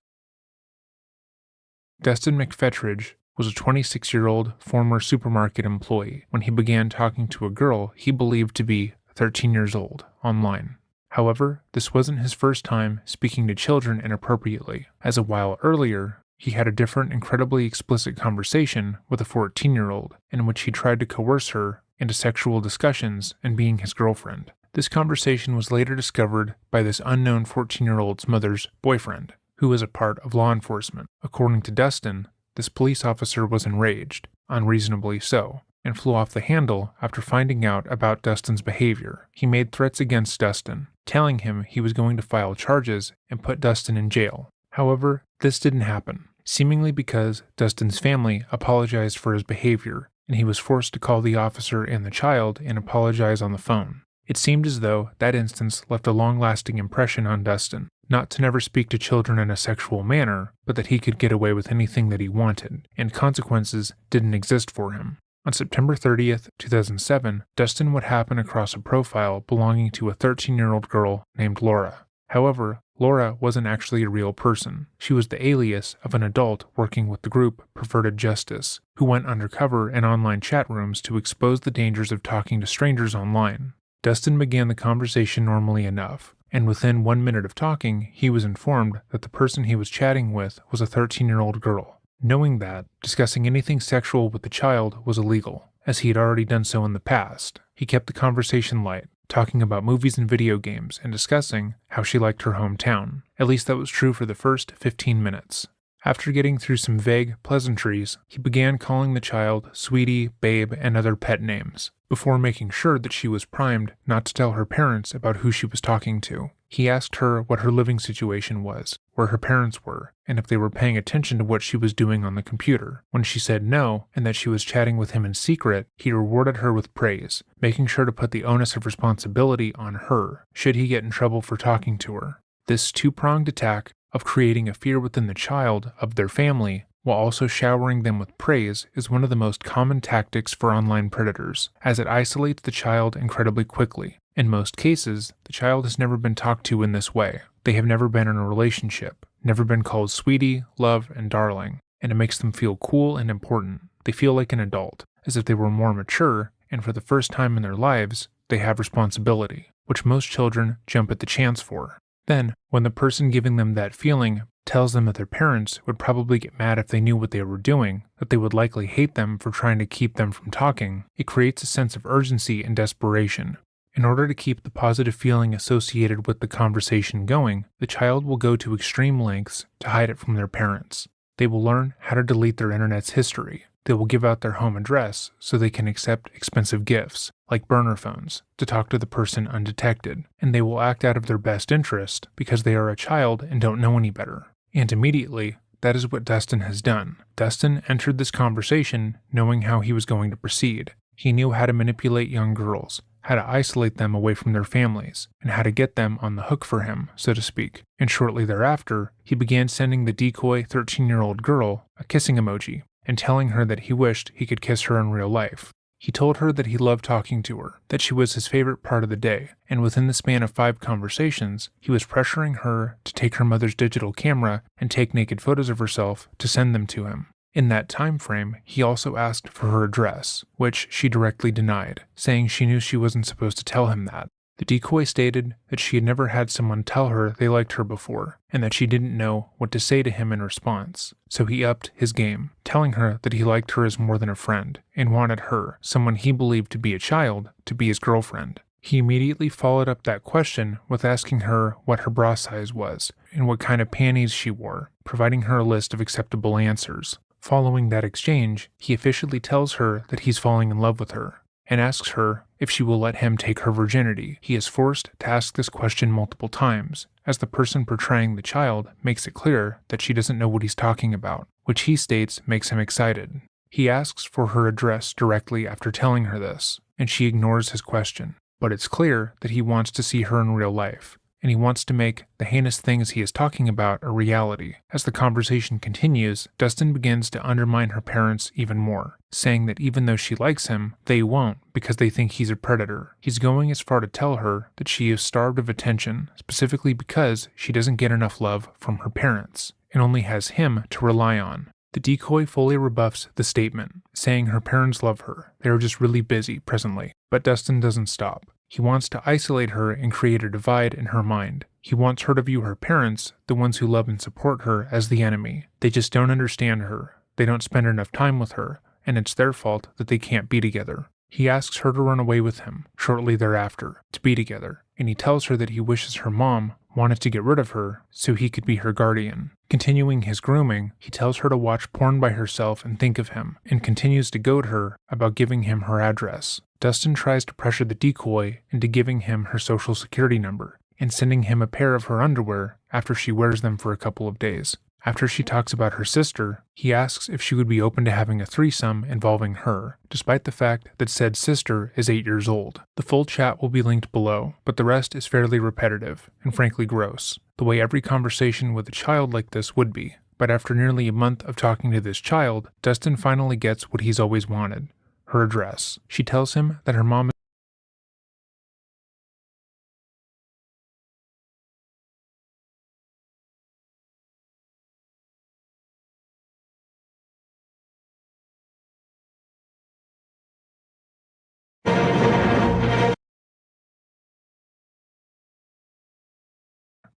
Dustin McFetridge was a 26-year-old former supermarket employee when he began talking to a girl he believed to be 13 years old online. However, this wasn't his first time speaking to children inappropriately, as a while earlier, he had a different incredibly explicit conversation with a 14-year-old in which he tried to coerce her into sexual discussions and being his girlfriend. This conversation was later discovered by this unknown 14-year-old's mother's boyfriend, who was a part of law enforcement. According to Dustin, this police officer was enraged, unreasonably so, and flew off the handle after finding out about Dustin's behavior. He made threats against Dustin, telling him he was going to file charges and put Dustin in jail. However, this didn't happen, seemingly because Dustin's family apologized for his behavior, and he was forced to call the officer and the child and apologize on the phone. It seemed as though that instance left a long-lasting impression on Dustin, not to never speak to children in a sexual manner, but that he could get away with anything that he wanted, and consequences didn't exist for him. On September 30th, 2007, Dustin would happen across a profile belonging to a 13-year-old girl named Laura. However, Laura wasn't actually a real person. She was the alias of an adult working with the group Perverted Justice, who went undercover in online chat rooms to expose the dangers of talking to strangers online. Dustin began the conversation normally enough, and within 1 minute of talking, he was informed that the person he was chatting with was a 13-year-old girl. Knowing that, discussing anything sexual with the child was illegal, as he had already done so in the past, he kept the conversation light, talking about movies and video games and discussing how she liked her hometown. At least that was true for the first 15 minutes. After getting through some vague pleasantries, he began calling the child Sweetie, Babe, and other pet names, before making sure that she was primed not to tell her parents about who she was talking to. He asked her what her living situation was, where her parents were, and if they were paying attention to what she was doing on the computer. When she said no, and that she was chatting with him in secret, he rewarded her with praise, making sure to put the onus of responsibility on her, should he get in trouble for talking to her. This two-pronged attack of creating a fear within the child of their family while also showering them with praise is one of the most common tactics for online predators, as it isolates the child incredibly quickly. In most cases, the child has never been talked to in this way. They have never been in a relationship, never been called sweetie, love, and darling, and it makes them feel cool and important. They feel like an adult, as if they were more mature, and for the first time in their lives, they have responsibility, which most children jump at the chance for. Then, when the person giving them that feeling tells them that their parents would probably get mad if they knew what they were doing, that they would likely hate them for trying to keep them from talking, it creates a sense of urgency and desperation. In order to keep the positive feeling associated with the conversation going, the child will go to extreme lengths to hide it from their parents. They will learn how to delete their internet's history. They will give out their home address so they can accept expensive gifts, like burner phones, to talk to the person undetected, and they will act out of their best interest because they are a child and don't know any better. And immediately, that is what Dustin has done. Dustin entered this conversation knowing how he was going to proceed. He knew how to manipulate young girls, how to isolate them away from their families, and how to get them on the hook for him, so to speak. And shortly thereafter, he began sending the decoy 13-year-old girl a kissing emoji, and telling her that he wished he could kiss her in real life. He told her that he loved talking to her, that she was his favorite part of the day, and within the span of 5 conversations, he was pressuring her to take her mother's digital camera and take naked photos of herself to send them to him. In that time frame, he also asked for her address, which she directly denied, saying she knew she wasn't supposed to tell him that. The decoy stated that she had never had someone tell her they liked her before, and that she didn't know what to say to him in response. So he upped his game, telling her that he liked her as more than a friend, and wanted her, someone he believed to be a child, to be his girlfriend. He immediately followed up that question with asking her what her bra size was, and what kind of panties she wore, providing her a list of acceptable answers. Following that exchange, he officially tells her that he's falling in love with her, and asks her if she will let him take her virginity. He is forced to ask this question multiple times, as the person portraying the child makes it clear that she doesn't know what he's talking about, which he states makes him excited. He asks for her address directly after telling her this, and she ignores his question. But it's clear that he wants to see her in real life, and he wants to make the heinous things he is talking about a reality. As the conversation continues, Dustin begins to undermine her parents even more, saying that even though she likes him, they won't because they think he's a predator. He's going as far to tell her that she is starved of attention, specifically because she doesn't get enough love from her parents, and only has him to rely on. The decoy fully rebuffs the statement, saying her parents love her. They are just really busy presently. But Dustin doesn't stop. He wants to isolate her and create a divide in her mind. He wants her to view her parents, the ones who love and support her, as the enemy. They just don't understand her. They don't spend enough time with her, and it's their fault that they can't be together. He asks her to run away with him shortly thereafter, to be together, and he tells her that he wishes her mom wanted to get rid of her so he could be her guardian. Continuing his grooming, he tells her to watch porn by herself and think of him, and continues to goad her about giving him her address. Dustin tries to pressure the decoy into giving him her social security number and sending him a pair of her underwear after she wears them for a couple of days. After she talks about her sister, he asks if she would be open to having a threesome involving her, despite the fact that said sister is 8 years old. The full chat will be linked below, but the rest is fairly repetitive and frankly gross, the way every conversation with a child like this would be. But after nearly a month of talking to this child, Dustin finally gets what he's always wanted: her address. She tells him that her mom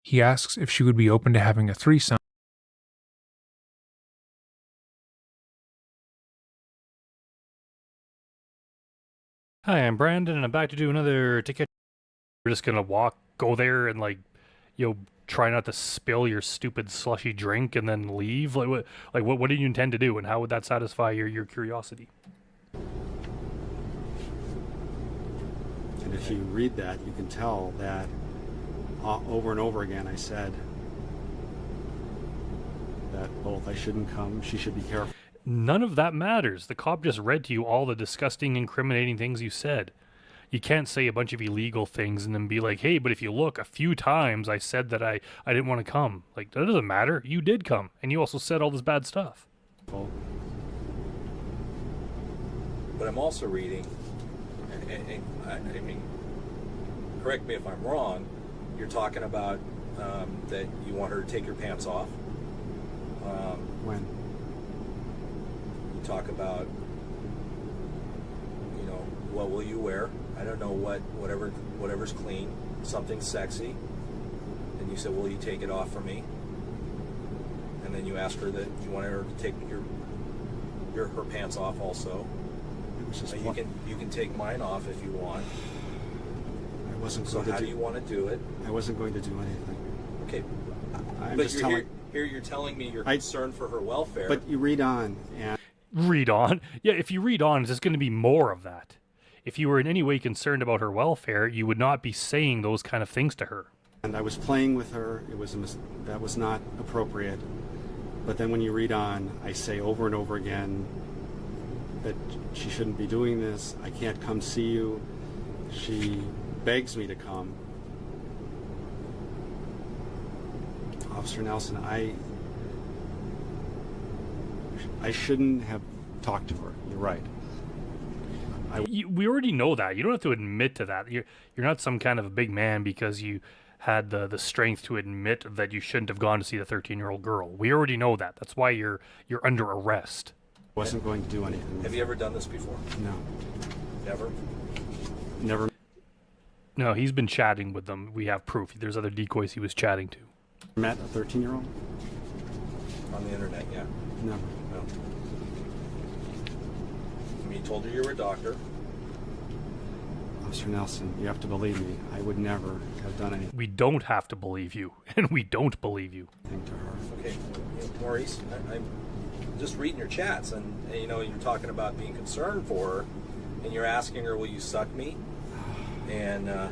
He asks if she would be open to having a threesome. Hi, I'm Brandon, and I'm back to do another ticket. We're just gonna go there, and try not to spill your stupid slushy drink, and then leave. What do you intend to do, and how would that satisfy your curiosity? And if you read that, you can tell that over and over again I said that both I shouldn't come, she should be careful. None of that matters. The cop just read to you all the disgusting, incriminating things you said. You can't say a bunch of illegal things and then be like, hey, but if you look, a few times I said that I didn't want to come. Like, that doesn't matter. You did come, and you also said all this bad stuff. But I'm also reading, and I mean, correct me if I'm wrong, you're talking about that you want her to take your pants off. When? You talk about, you know, what will you wear? I don't know, whatever's clean, something sexy. And you said, will you take it off for me? And then you asked her that you wanted her to take her pants off also. It was just You can take mine off if you want. I wasn't So going how to do you want to do it? I wasn't going to do anything. Okay. I'm But just you're telling. here you're telling me you're concerned for her welfare. But you read on, and Read on? Yeah, if you read on, it's just going to be more of that. If you were in any way concerned about her welfare, you would not be saying those kind of things to her. I was playing with her. That was not appropriate. But then when you read on, I say over and over again that she shouldn't be doing this. I can't come see you. She begs me to come. Officer Nelson, I shouldn't have talked to her. You're right. We already know that. You don't have to admit to that. You're not some kind of a big man because you had the strength to admit that you shouldn't have gone to see the 13-year-old girl. We already know that. That's why you're under arrest. Wasn't going to do anything. Have you ever done this before? No. Never? Never. No, he's been chatting with them. We have proof. There's other decoys he was chatting to. Met a 13-year-old? On the internet, yeah. Never. No. I mean, you told her you were a doctor. Officer Nelson, you have to believe me. I would never have done anything We don't have to believe you, and we don't believe you. to her. Okay, Maurice, I'm just reading your chats, and you know, you're talking about being concerned for her, and you're asking her, will you suck me? And I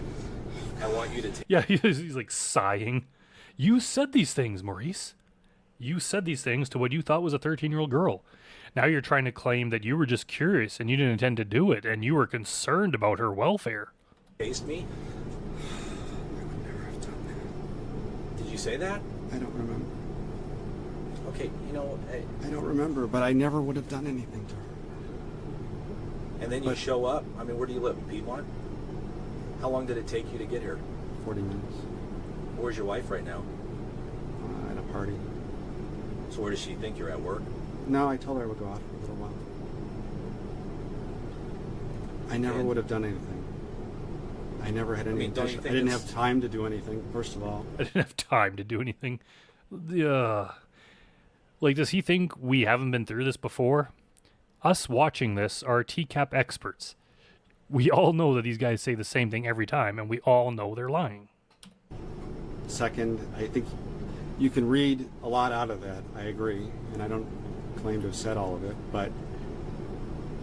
want you to take... Yeah, he's like sighing. You said these things, Maurice. You said these things to what you thought was a 13-year-old girl. Now you're trying to claim that you were just curious and you didn't intend to do it, and you were concerned about her welfare. Taste me? I would never have done that. Did you say that? I don't remember. Okay, you know, I don't remember, but I never would have done anything to her. and then you show up. I mean, where do you live? In Piedmont? How long did it take you to get here? 40 minutes. Where's your wife right now? At a party. So where does she think you're at work? No, I told her I would go out for a little while. I never And- would have done anything. I never had any mean, don't you intention. I think didn't it's- have time to do anything, first of all. I didn't have time to do anything. Like, does he think we haven't been through this before? Us watching this are TCAP experts. We all know that these guys say the same thing every time, and we all know they're lying. Second, I think you can read a lot out of that. I agree, and I don't claim to have said all of it, but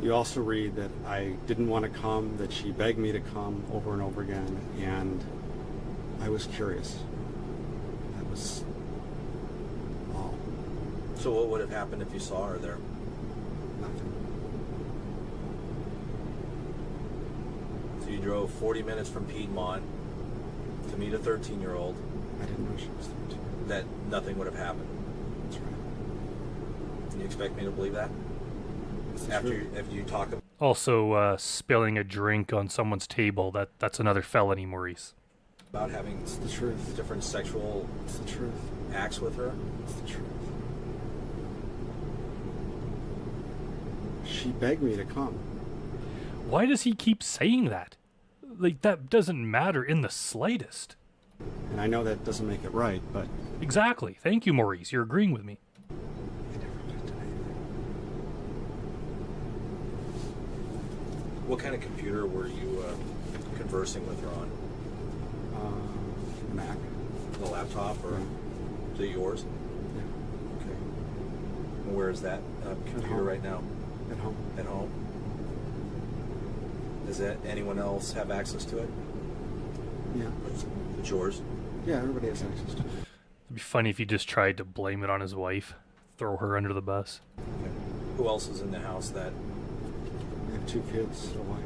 you also read that I didn't want to come, that she begged me to come over and over again, and I was curious. That was all. So what would have happened if you saw her there? Nothing. So you drove 40 minutes from Piedmont to meet a 13-year-old. I didn't know she was 13. That nothing would have happened. That's right. And you expect me to believe that? That's the After truth. you talk about Also, spilling a drink on someone's table, that's another felony, Maurice. having It's the truth. different sexual It's the truth. acts with her. It's the truth. She begged me to come. Why does he keep saying that? Like, that doesn't matter in the slightest. And I know that doesn't make it right, but Exactly. Thank you, Maurice. You're agreeing with me. I never would have done anything. What kind of computer were you conversing with her on? Mac. The laptop or is it yours? Yeah. Okay. And where is that computer home. right now? At home. At home. Does that anyone else have access to it? Yeah. It's yours. Yeah, everybody has access to it. It'd be funny if he just tried to blame it on his wife, throw her under the bus. Okay. Who else is in the house that? I have 2 kids, a wife.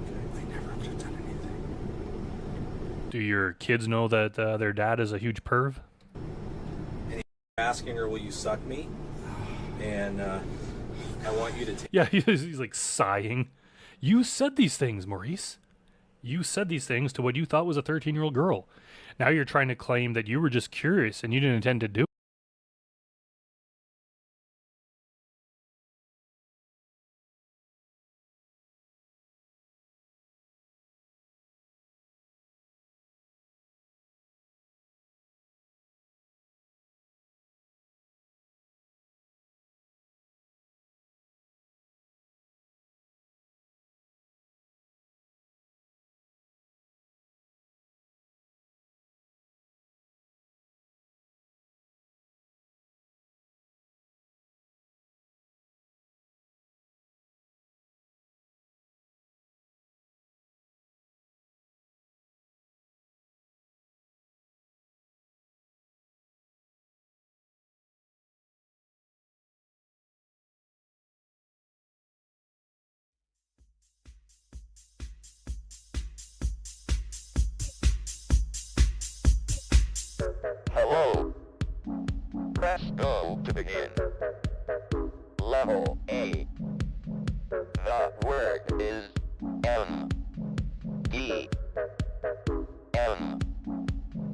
Okay. I never would have done anything. Do your kids know that their dad is a huge perv? And asking her, "Will you suck me?" and I want you to take. Yeah, he's like sighing. You said these things, Maurice. You said these things to what you thought was a 13-year-old girl. Now you're trying to claim that you were just curious and you didn't intend to do it. Hello. Press go to begin. Level A. The word is M. E. M.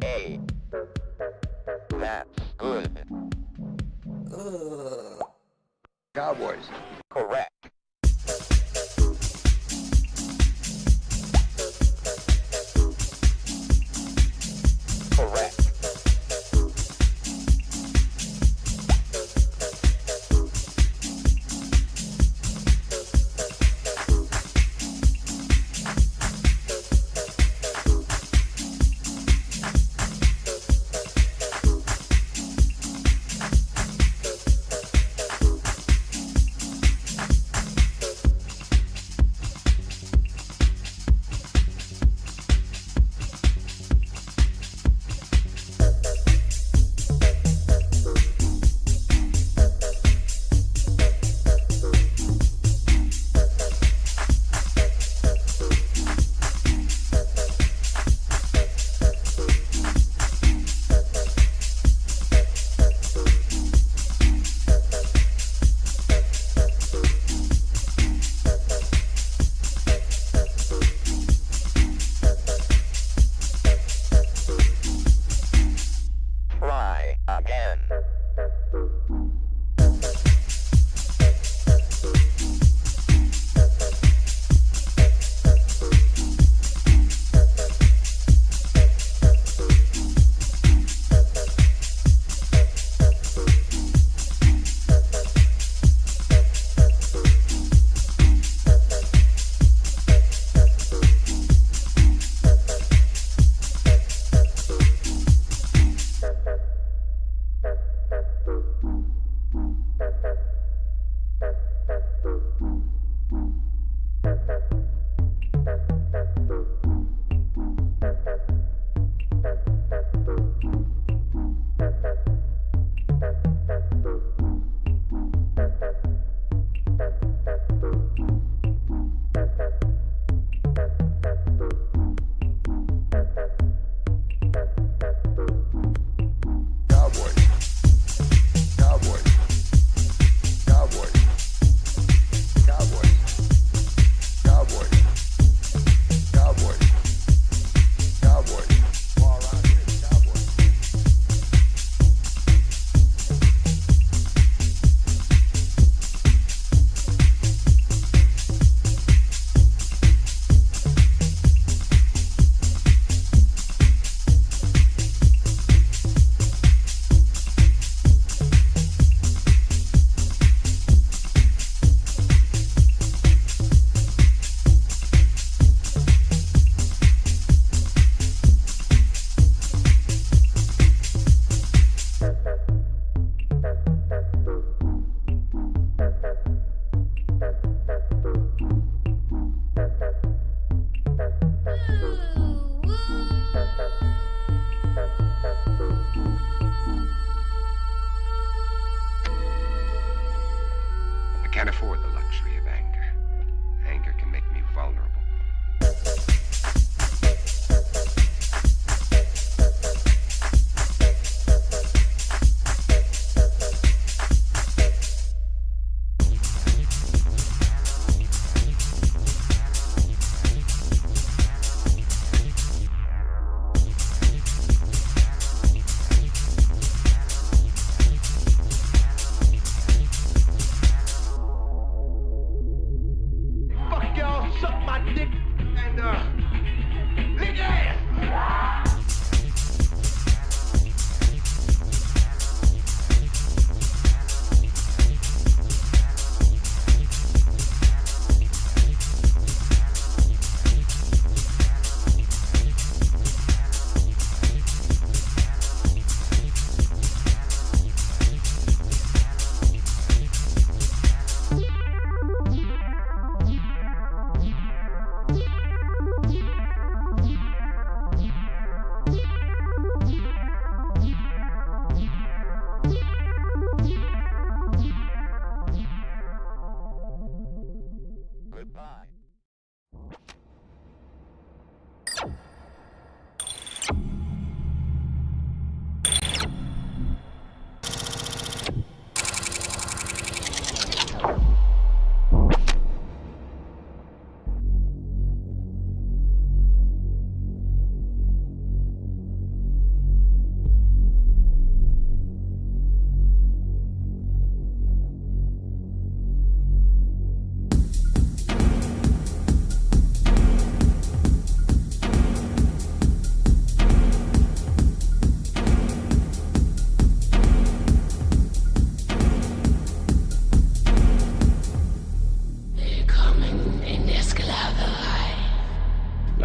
A. That's good. Cowboys. Correct. Correct.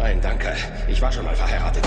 Nein, danke. Ich war schon mal verheiratet.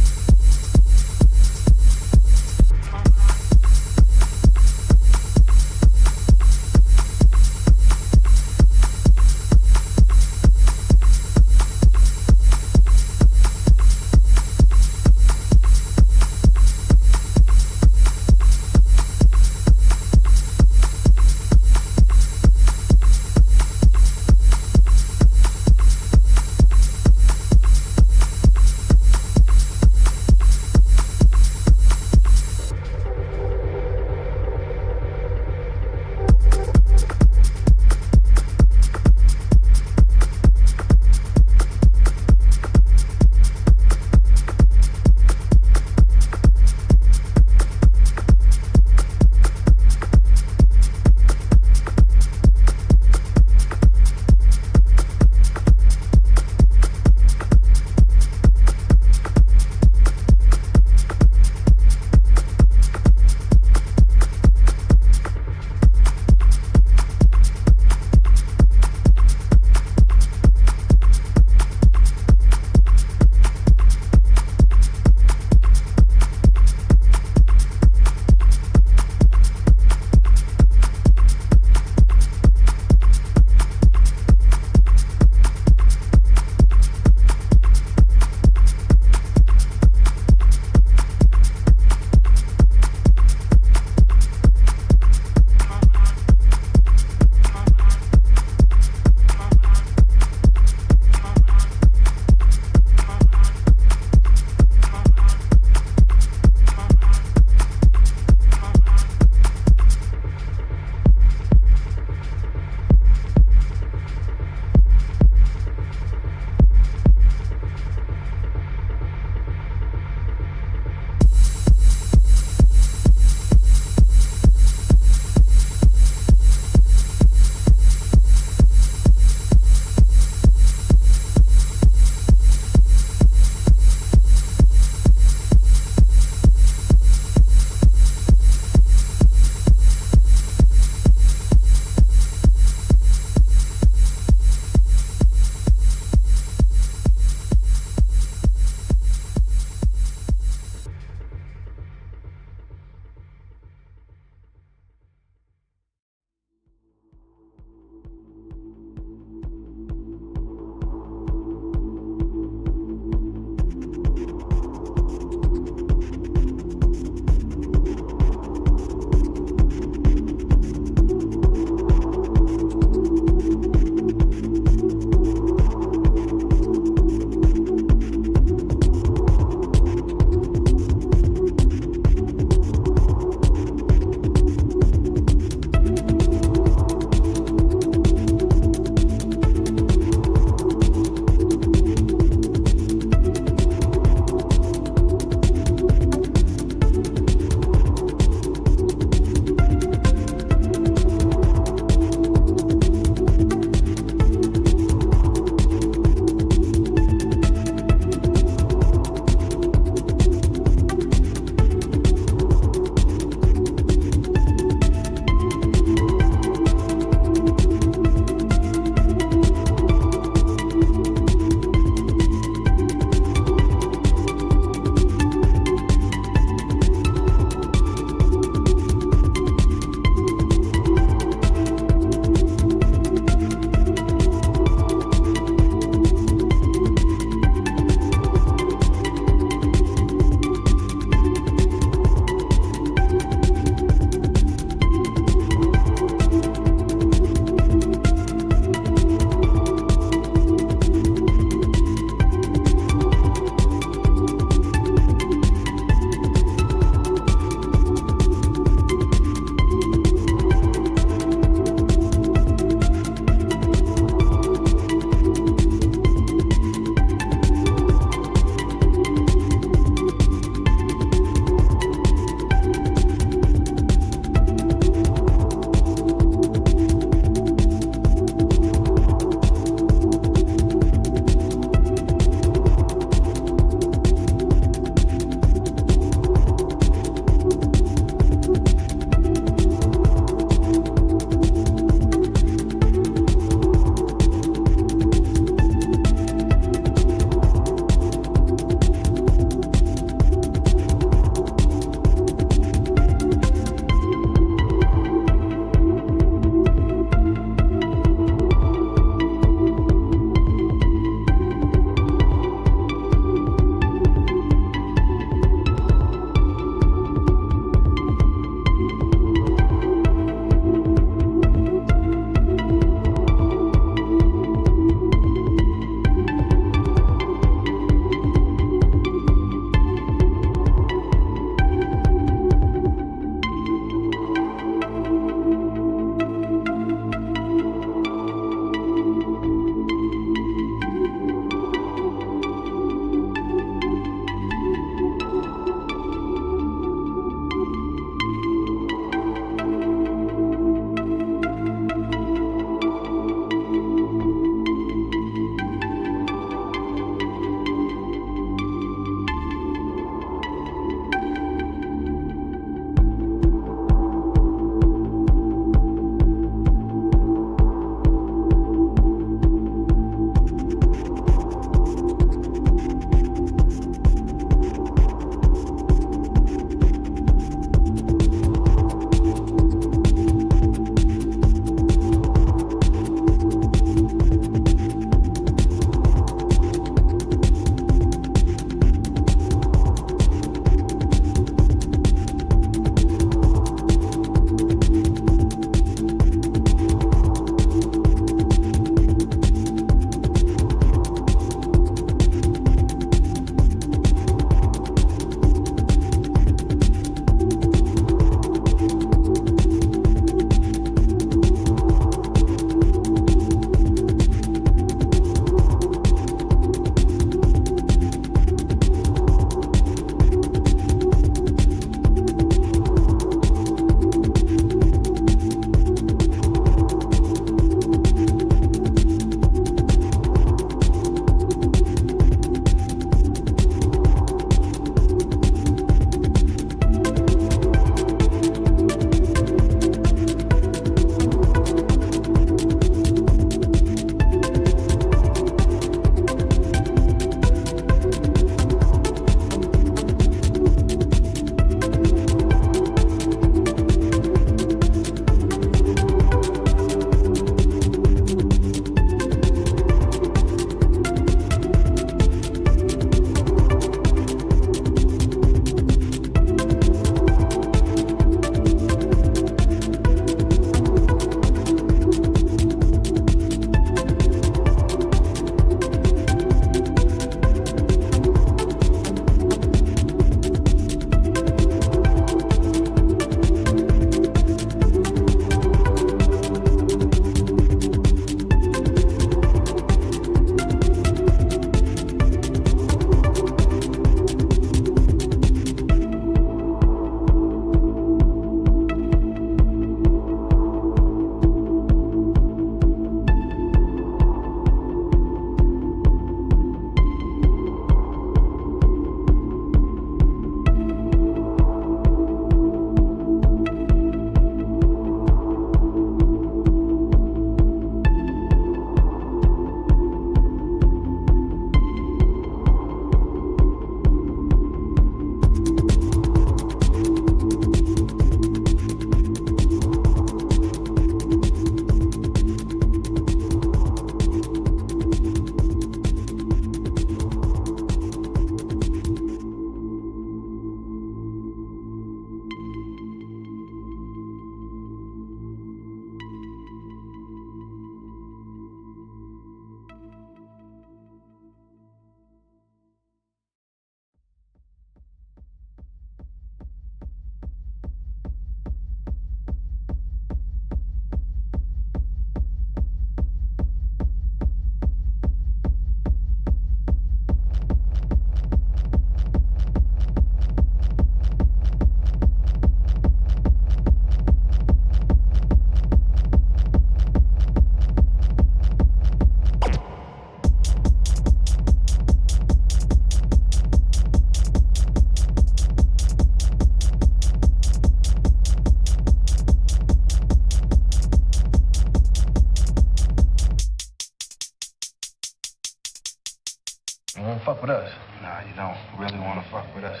fuck with us. Nah, you don't really want to fuck with us.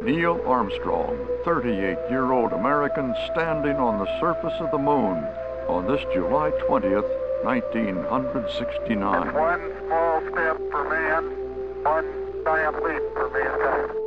Neil Armstrong, 38-year-old American standing on the surface of the moon on this July 20th, 1969. One small step for man, one giant leap for mankind.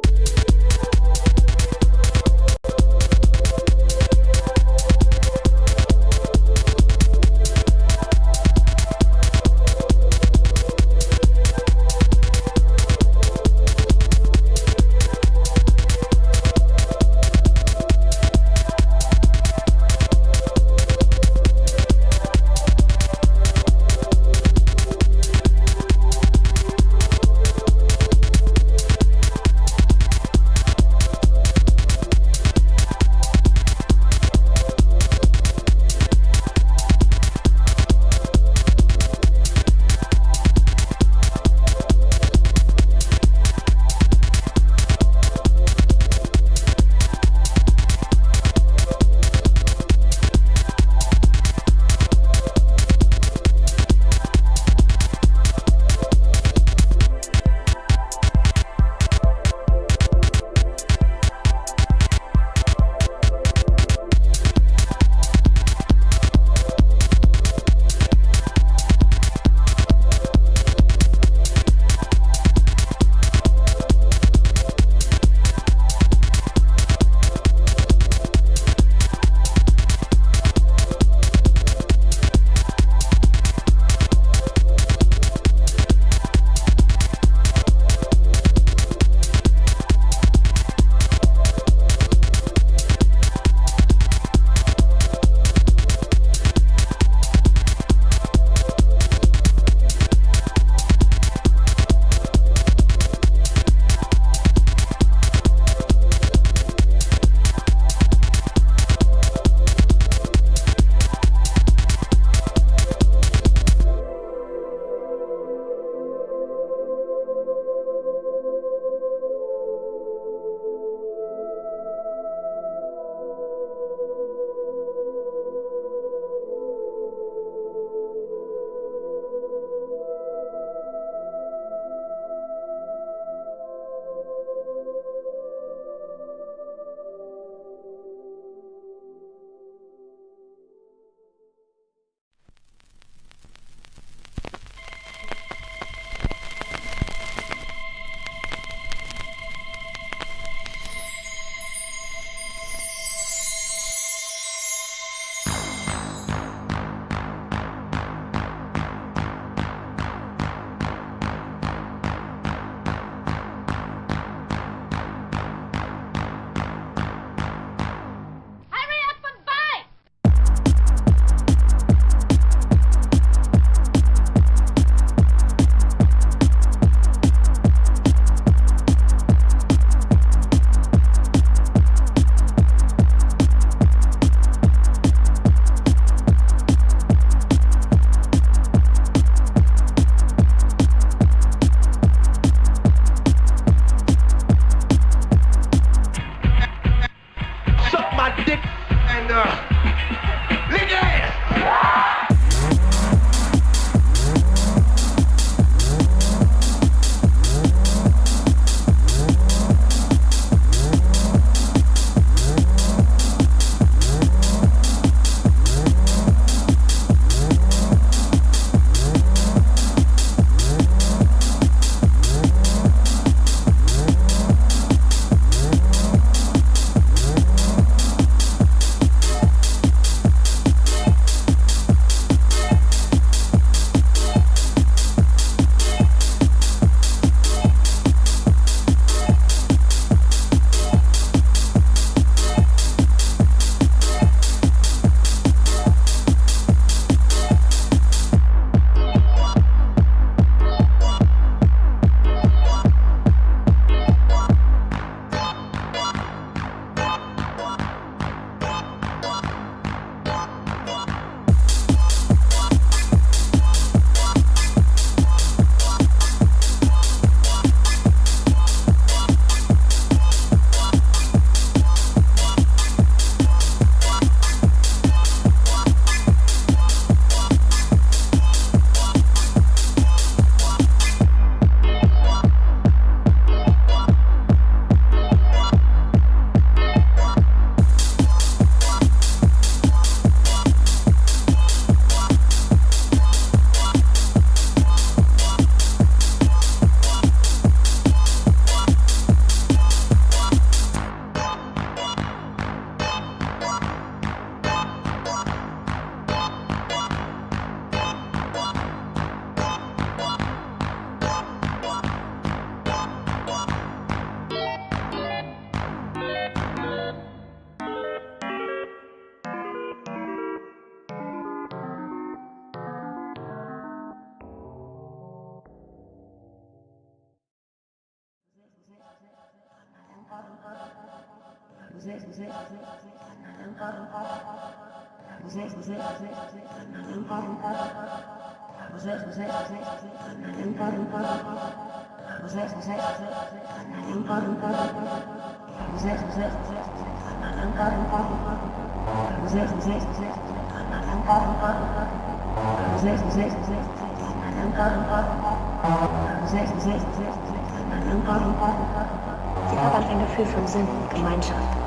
Sie verwandt ein Gefühl von Sinn und Gemeinschaft.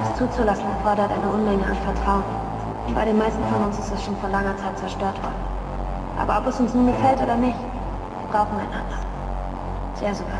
Es zuzulassen erfordert eine Unmenge an Vertrauen. Bei den meisten von uns ist es schon vor langer Zeit zerstört worden. Aber ob es uns nun gefällt oder nicht, wir brauchen einander. Sehr sogar.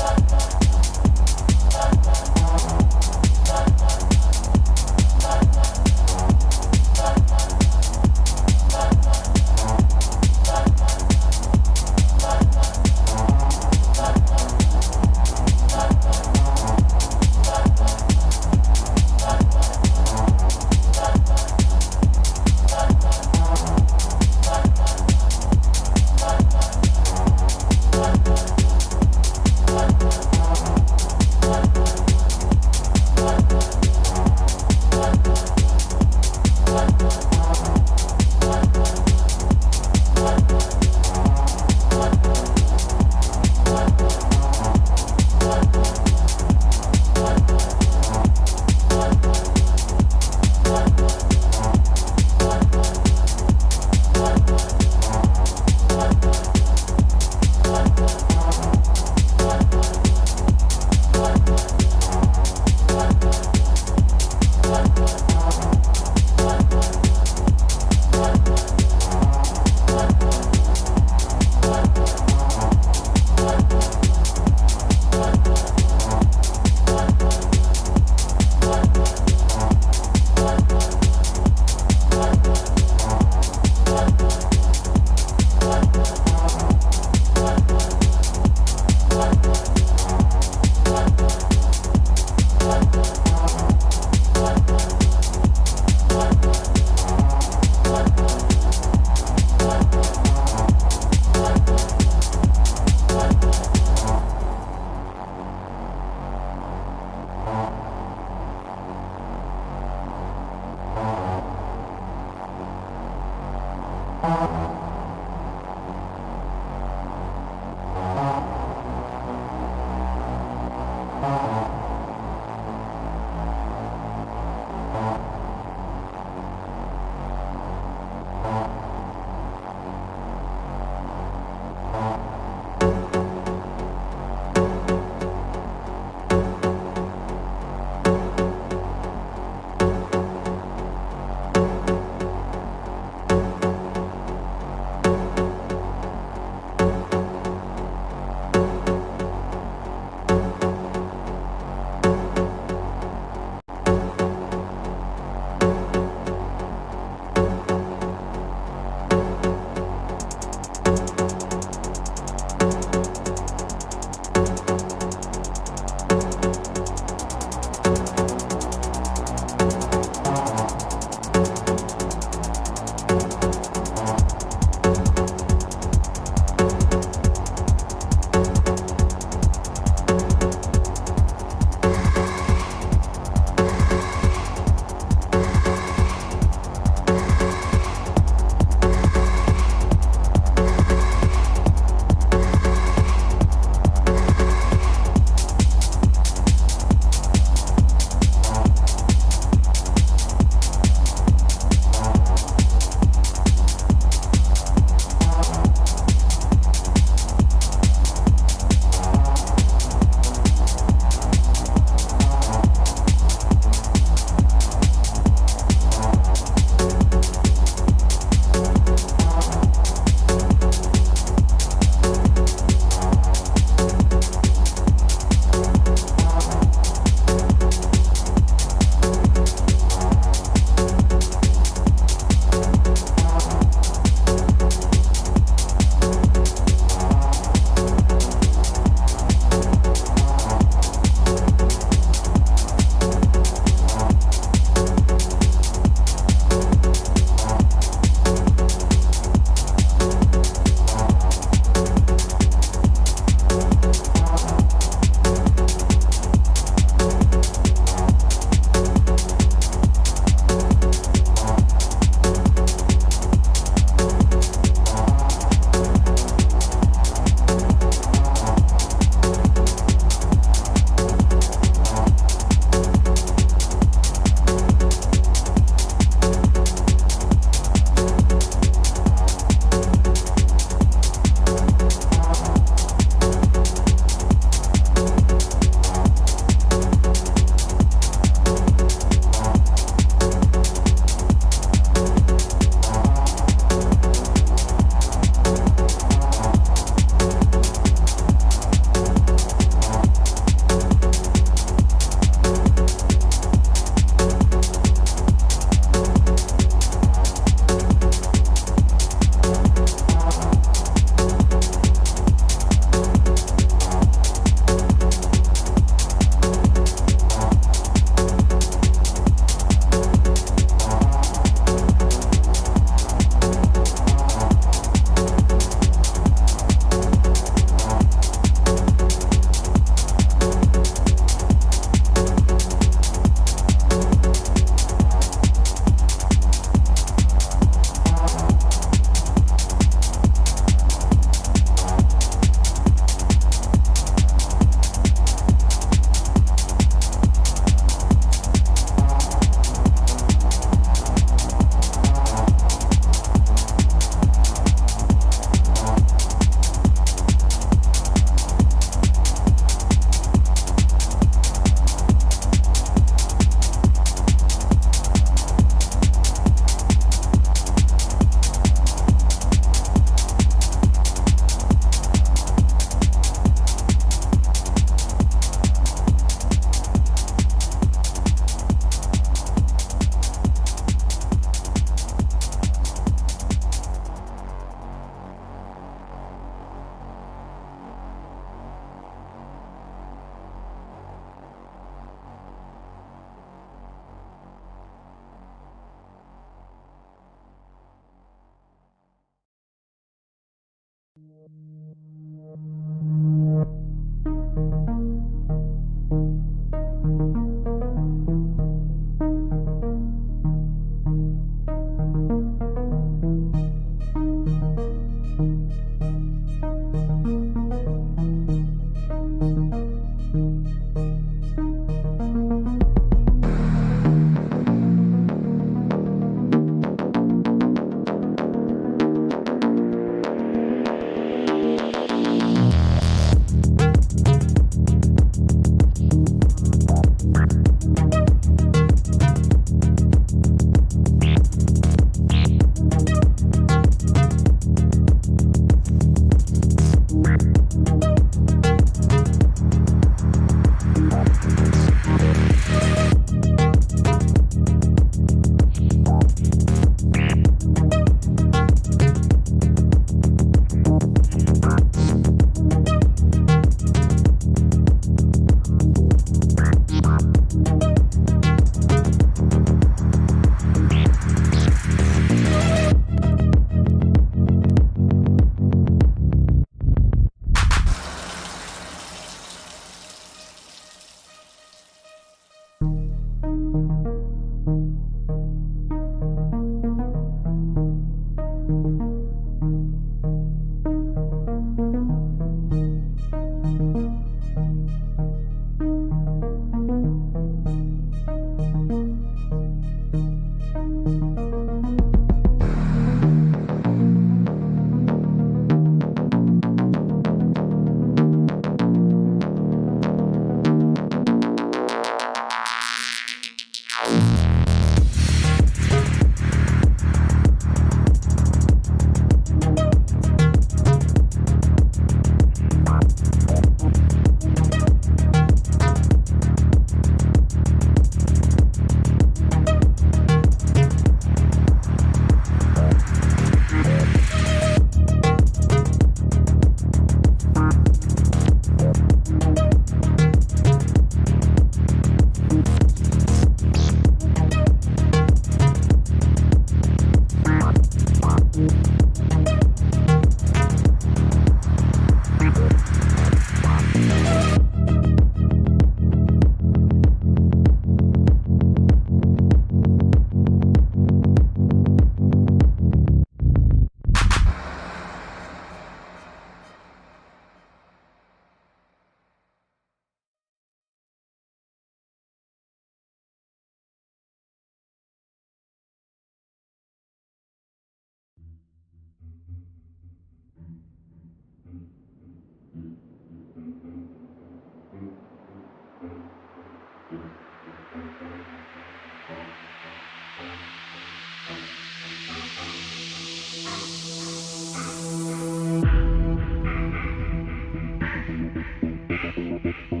Thank you.